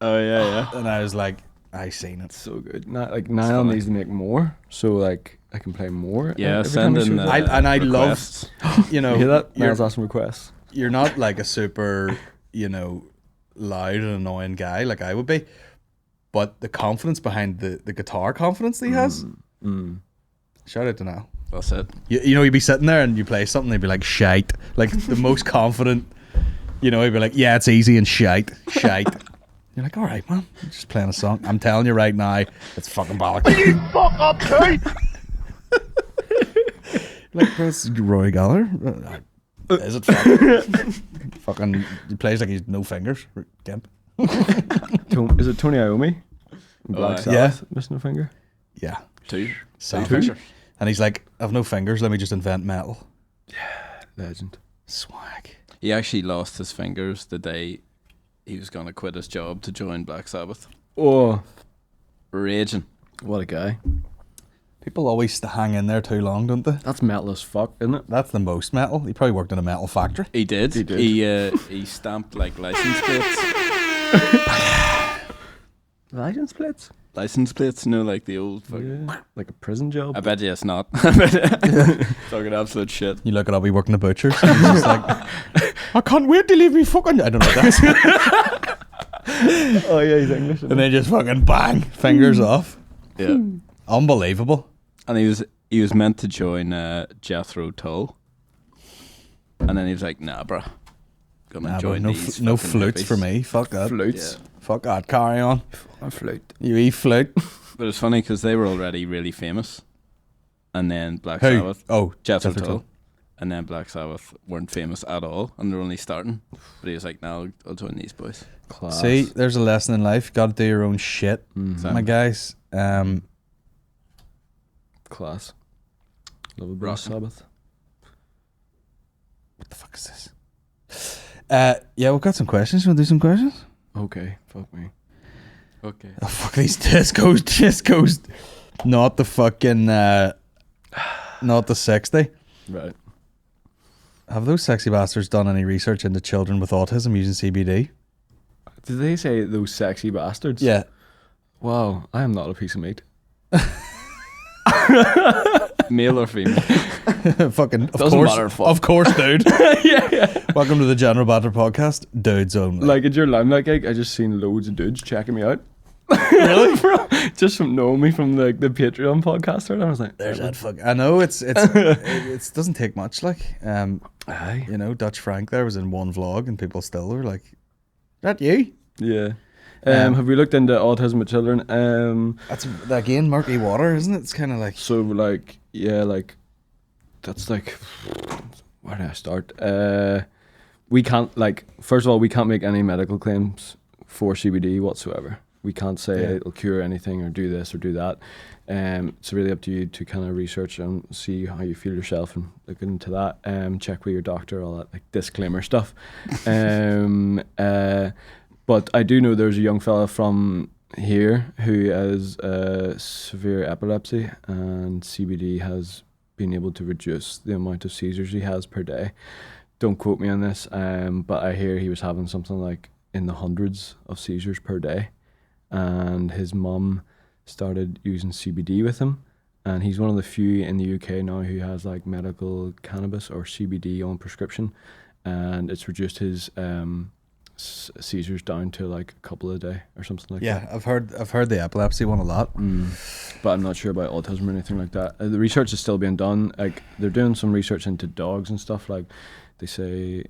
Oh yeah. And I was like, I seen it. So good. Niall needs to make more. So like. I can play more. Yeah, send in I love, you know, you hear that? Niall's asking requests. You're not like a super, you know, loud and annoying guy like I would be, but the confidence behind the guitar confidence that he has. Shout out to Niall. That's it. You know, you'd be sitting there and you play something, they'd be like shite, like the most confident. You know, he'd be like, yeah, it's easy and shite. You're like, all right, man, I'm just playing a song. I'm telling you right now, it's fucking bollocks. You fuck up, Kate. Like, that's Roy Gallagher. Is it fucking? Fucking, he plays like he's no fingers. Gimp. Is it Tony Iommi? Black Sabbath missing a finger. Yeah. Two. Savage. And he's like, I've no fingers, let me just invent metal. Legend. Swag. He actually lost his fingers the day he was going to quit his job to join Black Sabbath. Oh, Raging. what a guy. People always hang in there too long, don't they? That's metal as fuck, isn't it? That's the most metal. He probably worked in a metal factory. He did. He did. He stamped like license plates. License plates? License plates, you know, like the old fucking... Yeah. Like a prison job? I bet you it's not. Talking absolute shit. You look it up, he worked in a butcher's. And he's just like, I can't wait to leave me fucking... I don't know what that. Oh yeah, he's English. And then just fucking bang, fingers off. Yeah. Unbelievable. And he was meant to join Jethro Tull. And then he was like, nah, bro. Gonna join no these no fucking flutes hippies. for me. Fuck that. Flutes. Yeah. Fuck that. Carry on. A flute. You eat flute. But it's funny because they were already really famous. And then Black Who? Sabbath. Oh, Jethro Jethro Tull. Tull. And then Black Sabbath weren't famous at all. And they're only starting. But he was like, no, I'll join these boys. Class. See, there's a lesson in life. Got to do your own shit, Mhm. my guys. Class. Love a Black Rockin'. Sabbath. What the fuck is this? Yeah, we've got some questions. You want to do some questions? Okay, fuck me. Okay. Oh, fuck these discos. Not the fucking, not the 60. Right. Have those sexy bastards done any research into children with autism using CBD? Did they say those sexy bastards? Yeah. Wow, I am not a piece of meat. Male or female? Fucking, of Doesn't course, matter, fuck. of course, dude. Yeah. Welcome to the General Banter podcast, dudes only. Like at your Limelight gig, I just seen loads of dudes checking me out. Really? Just from knowing me from the Patreon podcast, and I was like, There's that fuck. I know it doesn't take much. Like, aye. you know, Dutch Frank there was in one vlog, and people still were like, "That you?" Yeah. Have we looked into autism with children? That's again murky water, isn't it? It's kind of like So like, yeah, like that's like, where do I start? We can't, like, first of all, we can't make any medical claims for CBD whatsoever. We can't say it'll cure anything or do this or do that. It's really up to you to kind of research and see how you feel yourself and look into that. Check with your doctor, all that like disclaimer stuff. But I do know there's a young fella from here who has severe epilepsy, and CBD has been able to reduce the amount of seizures he has per day. Don't quote me on this, but I hear he was having something like in the hundreds of seizures per day, and his mum started using CBD with him, and he's one of the few in the UK now who has like medical cannabis or CBD on prescription, and it's reduced his seizures down to like a couple a day or something like that. yeah. I've heard the epilepsy one a lot. But I'm not sure about autism or anything like that. The research is still being done. Like they're doing some research into dogs and stuff. Like they say,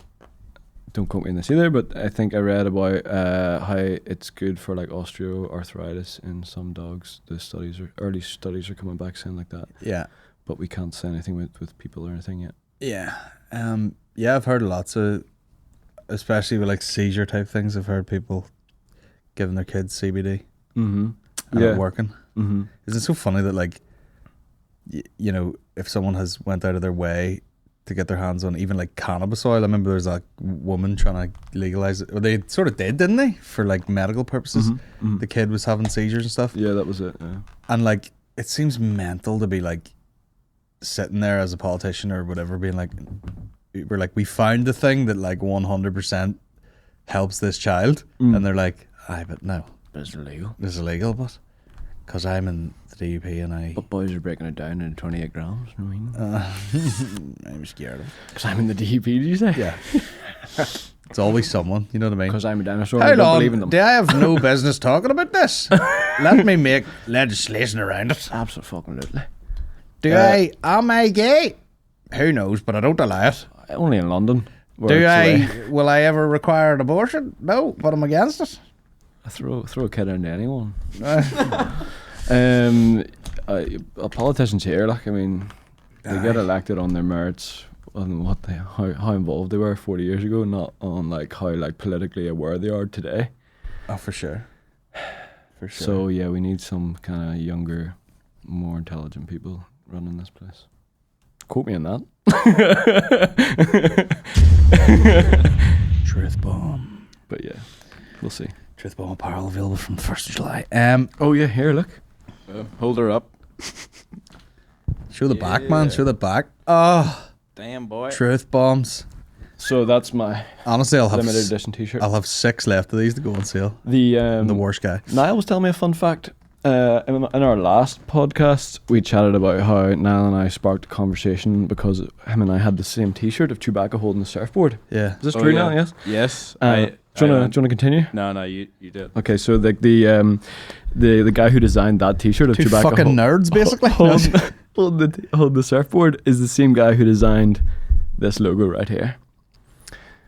don't quote me on this either, but I think I read about how it's good for like osteoarthritis in some dogs. The early studies are coming back saying like that. Yeah, But we can't say anything with people or anything yet. yeah, yeah. I've heard lots of, especially with like seizure type things. I've heard people giving their kids CBD Mm-hmm. and it working. Mm-hmm. Isn't it so funny that like, you know, if someone has went out of their way to get their hands on even like cannabis oil. I remember there was that woman trying to legalize it. Well, they sort of did, didn't they? For like medical purposes. Mm-hmm. The kid was having seizures and stuff. Yeah, that was it. Yeah. And like, it seems mental to be like sitting there as a politician or whatever, being like, we're like, we found the thing that like 100% helps this child. And they're like, aye, but no, But it's illegal. it's illegal, but because I'm in the DUP and I... But boys are breaking it down into 28 grams. You know what I mean? I'm scared of it. Because I'm in the DEP, did you say? Yeah. It's always someone, you know what I mean? Because I'm a dinosaur How and I don't believe in long them. do I have no business talking about this? Let me make legislation around it. Absolutely. Am I gay? Who knows, but I don't allow it. Only in London. where it's Will I ever require an abortion? No, but I'm against it. throw a kid into anyone. Politicians here, like, I mean, they get elected on their merits on how involved they were 40 years ago, not on like how like politically aware they are today. Oh, for sure. For sure. So yeah, we need some kind of younger, more intelligent people running this place. Quote me on that. Truth Bomb. But yeah, we'll see. Truth Bomb apparel available from the 1st of July. Oh yeah, here, look. Hold her up. Show the back, man. Show the back. Oh, Damn, boy. Truth Bombs. So that's my Honestly, I'll have limited edition T-shirt. I'll have 6 left of these to go on sale. The The worst guy. Niall was telling me a fun fact. In our last podcast, we chatted about how Niall and I sparked a conversation because him and I had the same T-shirt of Chewbacca holding the surfboard. Yeah. Is this true, Niall? Yes. Yes. Do you want to continue? No, you did. Okay, so the guy who designed that T-shirt of 2 Chewbacca fucking nerds, basically. hold the surfboard is the same guy who designed this logo right here.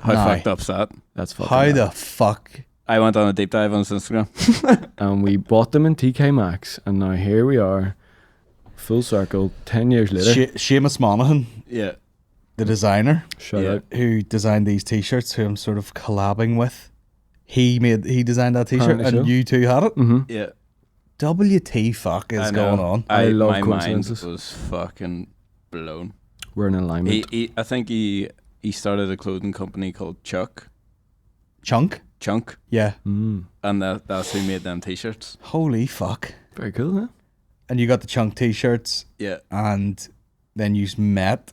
How Nah. fucked up's that? That's fucking How mad. the fuck? I went on a deep dive on his Instagram. And we bought them in TK Maxx, and now here we are, full circle, 10 years later. Seamus Monaghan, Yeah. the designer, Shout Yeah. out. who designed these T-shirts, who I'm sort of collabing with. He designed that T-shirt, Apparently and so. you two had it. Mm-hmm. Yeah. WT fuck is I know. going on? I love my mind coincidences. was fucking blown. We're in alignment. I think he started a clothing company called Chunk, Chunk? Yeah. Mm. and that's who made them T-shirts. Holy fuck. Very cool, huh? And you got the Chunk T-shirts, Yeah. and then you met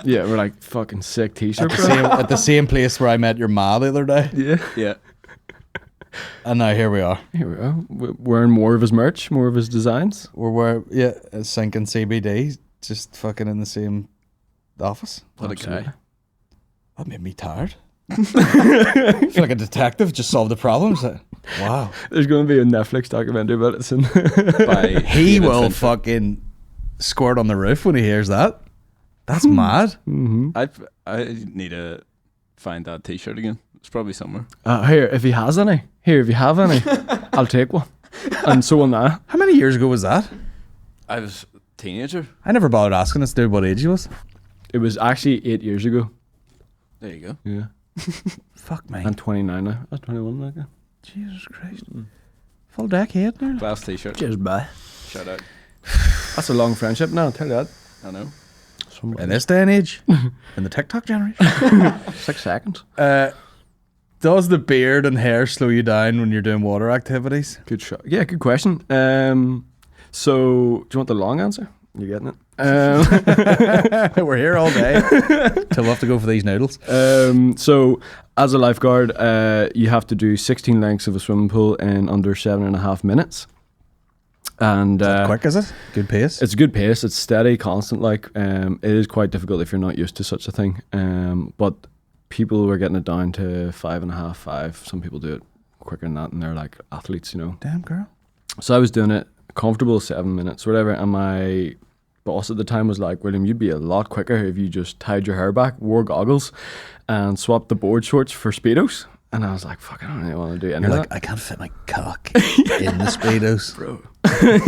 Yeah, we're like fucking sick T-shirt, bro. at the same place where I met your ma the other day. Yeah. Yeah. And now here we are. Here we are. Wearing more of his merch, more of his designs. Sinking CBD, just fucking in the same office. What a guy. That made me tired. I feel like a detective, just solved the problems. Wow. There's going to be a Netflix documentary about it soon. By He PETA will Center. fucking squirt on the roof when he hears that. That's mad. Mm-hmm. I need to find that T-shirt again. It's probably somewhere. Here, if he has any. Here, if you have any, I'll take one. And so will I. How many years ago was that? I was a teenager. I never bothered asking this dude what age he was. It was actually 8 years ago. There you go. Yeah. Fuck me. I'm 29 now. I was 21 now. Okay. Jesus Christ. Full decade now. Class T-shirt. Cheers, bye. Shout out. That's a long friendship now, I'll tell you that. I know. In this day and age, in the TikTok generation. 6 seconds. Does the beard and hair slow you down when you're doing water activities? Good shot. Yeah, good question. So, do you want the long answer? You're getting it. We're here all day till we have to go for these noodles. So, as a lifeguard, you have to do 16 lengths of a swimming pool in under 7.5 minutes. And Quick, is it? Good pace. it's a good pace. It's steady, constant. Like, it is quite difficult if you're not used to such a thing. But people were getting it down to 5.5, 5. Some people do it quicker than that, and they're like athletes, you know. Damn girl. So I was doing it comfortable 7 minutes, whatever. And my boss at the time was like, William, you'd be a lot quicker if you just tied your hair back, wore goggles, and swapped the board shorts for Speedos. And I was like, fuck, I don't really want to do any You're of like, that. I can't fit my cock in the Speedos. Bro.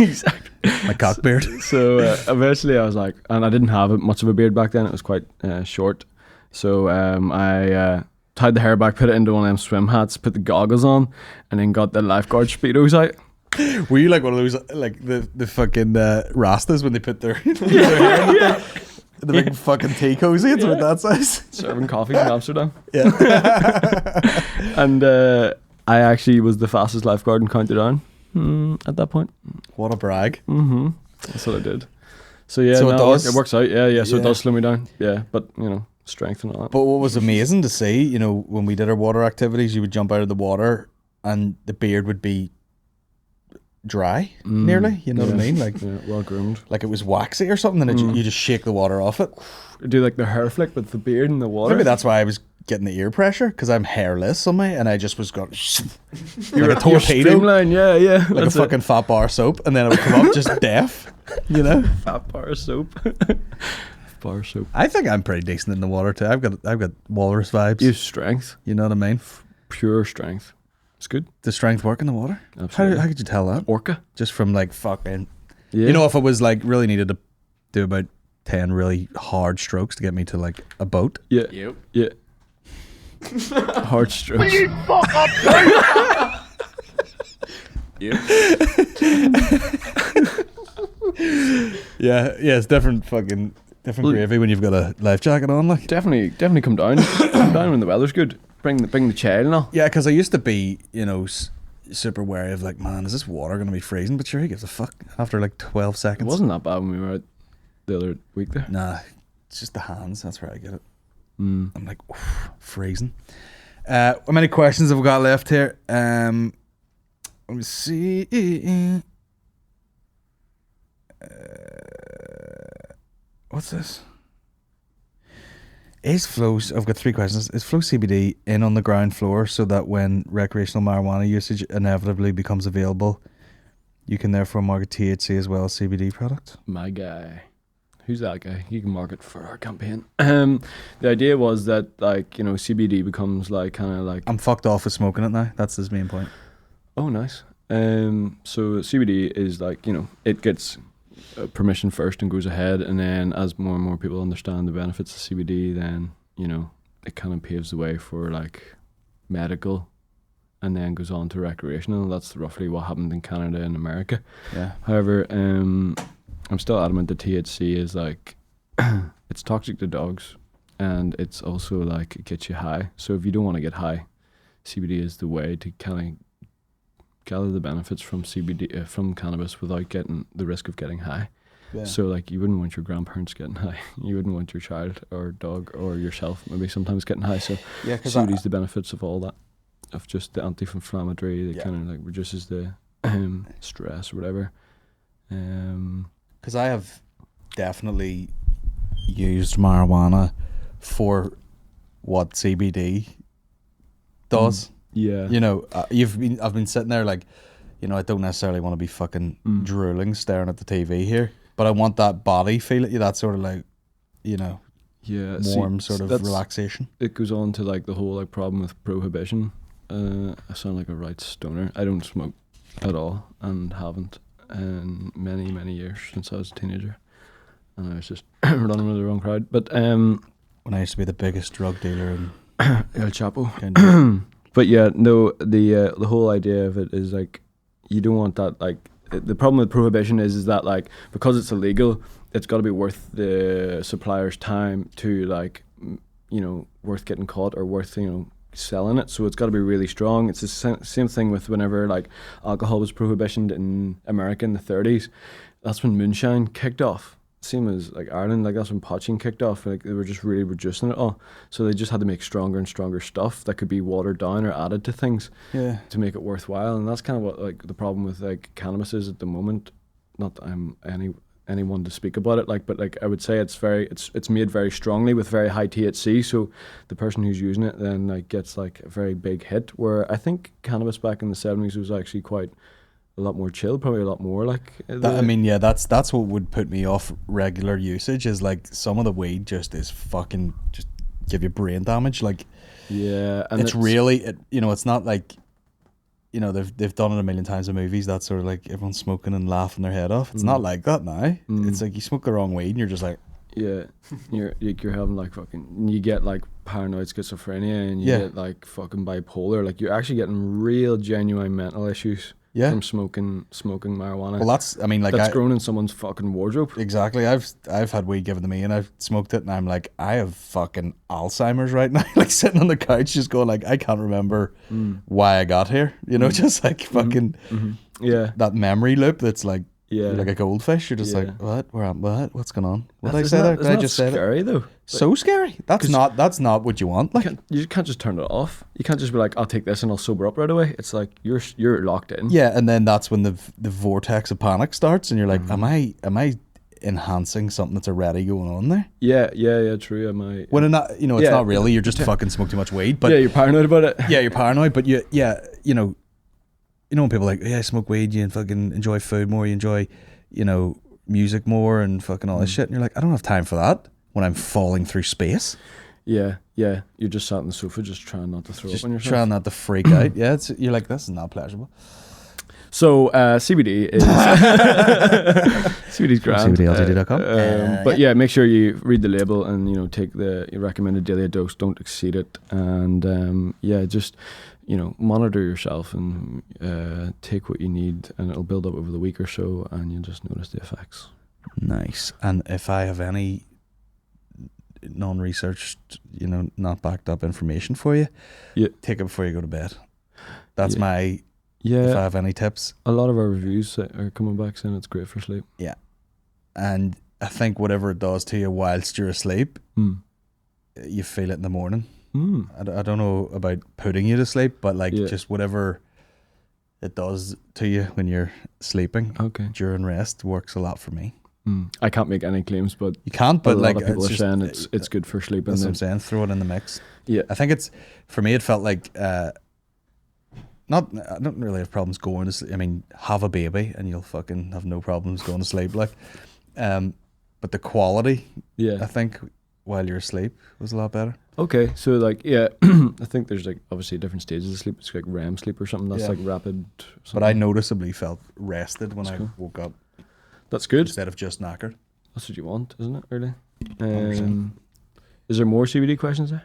Exactly. My cock beard. So eventually I was like, and I didn't have much of a beard back then. It was quite short. So I tied the hair back, put it into one of them swim hats, put the goggles on, and then got the lifeguard Speedos out. Were you like one of those, like the fucking Rastas when they put their hair in the big fucking tea cozy? It's about that size. Serving coffee in Amsterdam. Yeah. And I actually was the fastest lifeguard in County Down at that point. What a brag. Mm-hmm. That's what I did. So yeah, So it no, does- it works out. Yeah. So Yeah. it does slow me down. Yeah, but you know, strength and all that. But what was amazing to see, you know, when we did our water activities, you would jump out of the water and the beard would be dry, nearly. You know what I mean? Like, Yeah, well groomed. like it was waxy or something, and you just shake the water off it. Do like the hair flick with the beard in the water. Maybe that's why I was getting the ear pressure, because I'm hairless on me, and I just was going You're like a torpedo, streamline. Yeah. like a That's it. fucking fat bar soap, and then I would come up just deaf. You know, Fat bar soap. Bar soap. I think I'm pretty decent in the water too. I've got walrus vibes. You have strength, You know what I mean? pure strength. It's good. Does strength work in the water? Absolutely. How could you tell that? Orca. Just from like fucking. Yeah. You know, if I was like really needed to do about 10 really hard strokes to get me to like a boat. Yeah. Yep. Yeah. Hard strokes. you. Yeah, it's different gravy when you've got a life jacket on. Like, Definitely come down. Come down when the weather's good. Bring the child and all. yeah, because I used to be, super wary of like, man, is this water going to be freezing? But sure, who gives a fuck after like 12 It seconds? wasn't that bad when we were out the other week there. Nah, it's just the hands. That's where I get it. Mm. I'm like, oof, freezing. How many questions have we got left here? Let me see. What's this? Is Flow? I've got 3 questions. Is Flow CBD in on the ground floor so that when recreational marijuana usage inevitably becomes available, you can therefore market THC as well as CBD products? My guy. Who's that guy? He can market for our campaign. The idea was that, like, CBD becomes like kind of like... I'm fucked off with smoking it now. That's his main point. Oh, nice. So CBD is like, it gets permission first and goes ahead, and then as more and more people understand the benefits of CBD, then, it kind of paves the way for like medical, and then goes on to recreational. That's roughly what happened in Canada and America. Yeah. However, I'm still adamant that THC is like, it's toxic to dogs, and it's also like, it gets you high. So if you don't want to get high, CBD is the way to kind of gather the benefits from CBD, from cannabis, without getting the risk of getting high. Yeah. So like, you wouldn't want your grandparents getting high. You wouldn't want your child or dog or yourself maybe sometimes getting high. So Yeah, because CBD's the benefits of all that, of just the anti-inflammatory, that kind of like reduces the stress or whatever. Because I have definitely used marijuana for what CBD does. Yeah. I've been sitting there like, I don't necessarily want to be fucking drooling, staring at the TV here, but I want that body feel, that sort of like, Yeah, warm sort of relaxation. It goes on to like the whole like problem with prohibition. I sound like a right stoner. I don't smoke at all, and haven't in many, many years, since I was a teenager, and I was just running with the wrong crowd. But when I used to be the biggest drug dealer in El Chapo. But yeah, no, the whole idea of it is like, you don't want that. Like, the problem with prohibition is that like, because it's illegal, it's got to be worth the supplier's time to like, worth getting caught, or worth selling it. So it's got to be really strong. It's the same thing with whenever like alcohol was prohibitioned in America in the 30s. That's when moonshine kicked off. Same as like Ireland, like that's when poaching kicked off. Like, they were just really reducing it all, so they just had to make stronger and stronger stuff that could be watered down or added to things, to make it worthwhile. And that's kind of what like the problem with like cannabis is at the moment. Not that I'm anyone to speak about it, like, but like I would say it's made very strongly with very high THC, so the person who's using it then like gets like a very big hit. Where I think cannabis back in the 70s was actually quite a lot more chill, probably a lot more like that's what would put me off regular usage, is like some of the weed just give you brain damage. Like, yeah, and it's really it's not like they've done it a million times in movies, that sort of like everyone's smoking and laughing their head off. It's not like that now. It's like you smoke the wrong weed and you're just like, yeah, you're having like fucking, you get like paranoid schizophrenia, and you get like fucking bipolar. Like, you're actually getting real genuine mental issues from smoking marijuana. Well, that's grown in someone's fucking wardrobe. Exactly. I've had weed given to me and I've smoked it, and I'm like, I have fucking Alzheimer's right now. Like, sitting on the couch just going like, I can't remember why I got here. Just like fucking that memory loop that's like, you're like a goldfish. You're just like, what? Where am? What? What's going on? What did I say there? Did I just say that? Scary though. So scary. That's not what you want. Like, you can't just turn it off. You can't just be like, I'll take this and I'll sober up right away. It's like you're locked in. Yeah, and then that's when the vortex of panic starts, and you're like, am I enhancing something that's already going on there? Yeah, true. Am I? When not, it's not really. You're just fucking smoke too much weed. But you're paranoid about it. Yeah, you're paranoid. But when people are like, I smoke weed, you fucking enjoy food more, you enjoy, music more, and fucking all this shit, and you're like, I don't have time for that when I'm falling through space. Yeah. You're just sat on the sofa, just trying not to throw up on yourself. Trying not to freak out. Yeah, you're like, this is not pleasurable. So CBD is CBD's grand. CBDLTD.com. But yeah, make sure you read the label and take the recommended daily dose. Don't exceed it, and just monitor yourself and take what you need, and it'll build up over the week or so, and you'll just notice the effects. Nice. And if I have any non-researched, not backed up information for you, take it before you go to bed. That's my. Yeah. If I have any tips. A lot of our reviews are coming back saying it's great for sleep. Yeah. And I think whatever it does to you whilst you're asleep, you feel it in the morning. I don't know about putting you to sleep, but just whatever it does to you when you're sleeping during rest works a lot for me. I can't make any claims, but you can't. But a lot of people are saying it's good for sleeping. That's what I'm saying. Throw it in the mix. Yeah. I think for me, it felt like... I don't really have problems going to sleep. I mean, have a baby and you'll fucking have no problems going to sleep. But the quality, I think, while you're asleep was a lot better. Okay, so I think there's obviously different stages of sleep. It's like REM sleep or something. That's rapid. Something. But I noticeably felt rested when I woke up. That's good. Instead of just knackered. That's what you want, isn't it? Really. Is there more CBD questions there?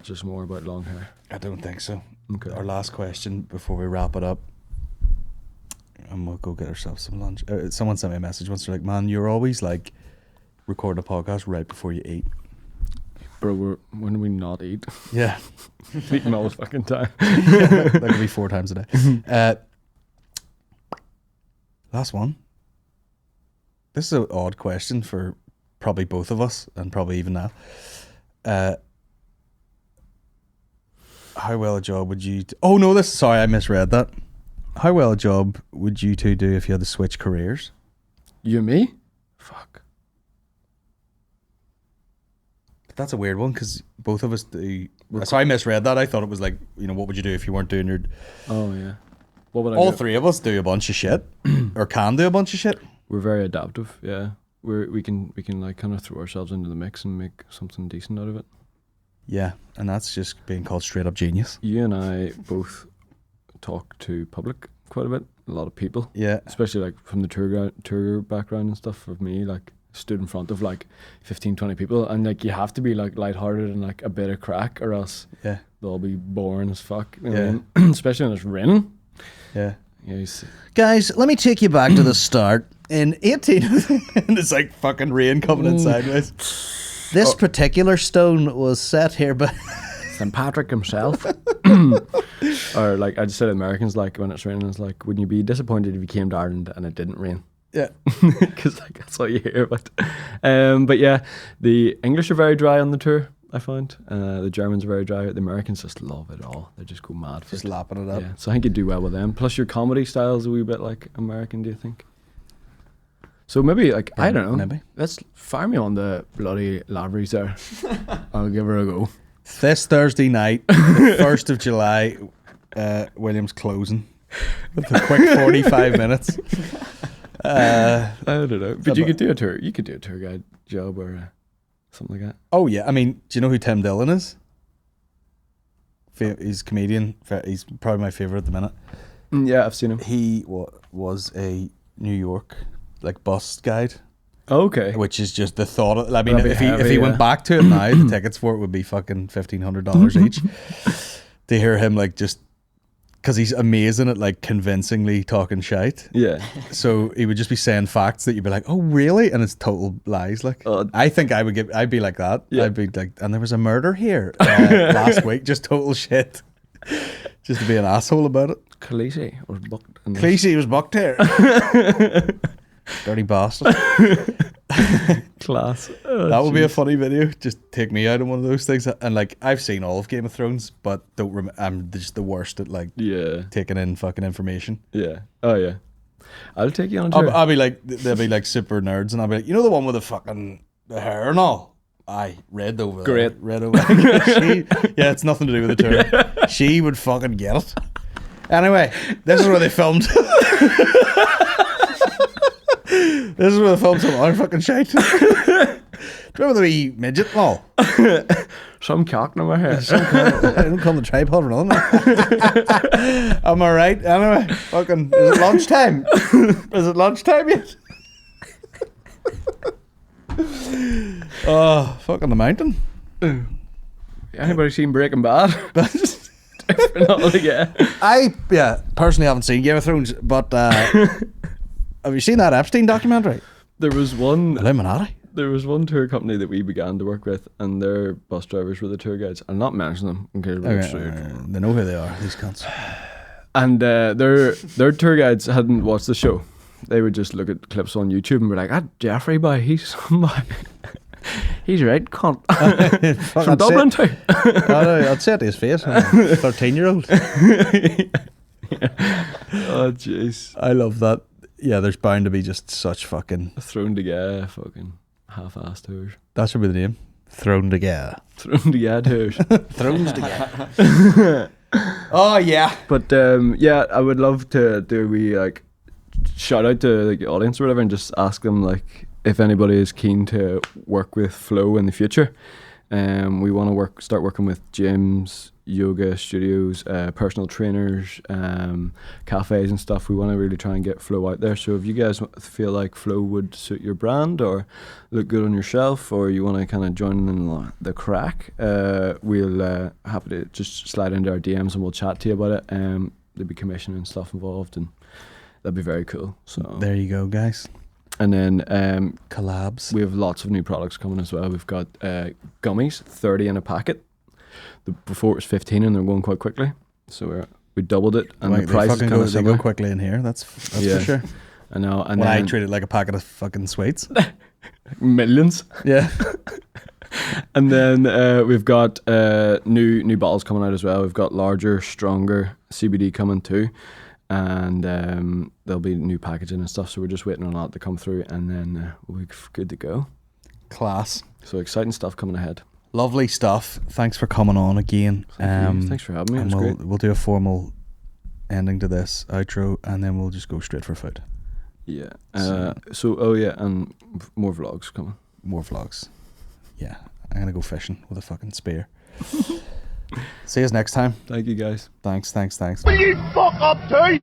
Just more about long hair? I don't think so. Okay. Our last question before we wrap it up, and we'll go get ourselves some lunch. Someone sent me a message once. They're like, "Man, you're always recording a podcast right before you eat." Bro, when do we not eat? Yeah. Eating all the fucking time. That could be 4 times a day. Last one. This is an odd question for probably both of us, and probably even now. How well a job would you... Sorry, I misread that. How well a job would you two do if you had to switch careers? You and me? Fuck. That's a weird one, because both of us do... So I misread that. I thought it was what would you do if you weren't doing your... Oh, yeah. What would I All do? 3 of us do a bunch of shit, or can do a bunch of shit. We're very adaptive, yeah. We can kind of throw ourselves into the mix and make something decent out of it. Yeah, and that's just being called straight up genius. You and I both talk to public quite a bit, a lot of people. Yeah. Especially from the tour background and stuff. For me, stood in front of 15, 20 people, and you have to be lighthearted and a bit of crack, or else they'll all be boring as fuck. You know what I mean? Especially when it's raining. Yeah. Guys, let me take you back to the start. In 18... and it's fucking rain coming in sideways. This particular stone was set here by St. Patrick himself. Or I just said Americans when it's raining, it's wouldn't you be disappointed if you came to Ireland and it didn't rain? Yeah. Because that's all you hear about. But yeah, the English are very dry on the tour, I found. The Germans are very dry. The Americans just love it all. They just go mad for just it. lapping it up. Yeah. So I think you'd do well with them. Plus your comedy style is a wee bit like American, do you think? So maybe I don't know. Maybe. Let's fire me on the bloody Laveries there. I'll give her a go. This Thursday night, the 1st of July, William's closing with a quick 45 minutes. I don't know. But you could do a tour. You could do a tour guide job or something like that. Oh yeah. I mean, do you know who Tim Dillon is? He's a comedian. He's probably my favourite at the minute. Yeah, I've seen him. He was a New York bus guide. Okay. Which is just the thought of, if heavy, he went back to it now, the tickets for it would be fucking $1,500 each. To hear him just because he's amazing at convincingly talking shite. Yeah. So he would just be saying facts that you'd be like, oh really? And it's total lies. I think I'd be like that. Yeah. I'd be and there was a murder here last week, just total shit. Just to be an asshole about it. Khaleesi was booked. Khaleesi was booked here. Dirty bastard. Class. That would be a funny video. Just take me out on one of those things. And I've seen all of Game of Thrones, but I'm just the worst at taking in fucking information. Yeah. Oh yeah. I'll take you on a tour. I'll be they'll be super nerds, and I'll be the one with the hair and all. Aye, red over Great. there. Red over there. It's nothing to do with the tour. She would fucking get it. Anyway, this is where they filmed. This is where they filmed some other fucking shite. Remember the wee midget? Oh, Some cock in my hair. I don't call the tripod for nothing. Am I right? Anyway, fucking, is it lunchtime? Is it lunchtime yet? Oh, fucking the mountain. Anybody seen Breaking Bad? I personally haven't seen Game of Thrones, but have you seen that Epstein documentary? There was one Illuminati. There was one tour company that we began to work with, and their bus drivers were the tour guides. I'll not mention them in case we're sued. They know who they are, these cunts. And their tour guides hadn't watched the show. They would just look at clips on YouTube and be like, Jeffrey, boy, he's somebody. He's right, cunt. From Dublin too. I'd say it to his face. 13-year-old. Oh, jeez. I love that. Yeah, there's bound to be just such fucking... Thrown together, fucking half-assed tours. That should be the name. Thrown together. Thrown together tours. Thrown together. Oh, yeah. But, yeah, I would love to do shout out to the audience or whatever and just ask them, like, if anybody is keen to work with Flow in the future. We want to start working with gyms, yoga studios, personal trainers, cafes and stuff. We want to really try and get Flow out there. So if you guys feel like Flow would suit your brand or look good on your shelf, or you want to kind of join in the crack, we'll happy to just slide into our DMs and we'll chat to you about it. There'll be commission and stuff involved, and that'd be very cool. So there you go, guys. And then collabs. We have lots of new products coming as well. We've got gummies, 30 in a packet. Before it was 15, and they're going quite quickly. So we doubled it, and the price is kind of similar. They go quickly in here. That's for sure. I know. And I treat it like a packet of fucking sweets. Millions. Yeah. And then we've got new bottles coming out as well. We've got larger, stronger CBD coming too. And there'll be new packaging and stuff, so we're just waiting on that to come through, and then we'll be good to go. Class. So exciting stuff coming ahead. Lovely stuff. Thanks for coming on again. Thanks for having me. And it was great. We'll do a formal ending to this outro, and then we'll just go straight for food. Yeah. And more vlogs coming. More vlogs. Yeah. I'm gonna go fishing with a fucking spear. See you next time. Thank you, guys. Thanks. Will you fuck up too?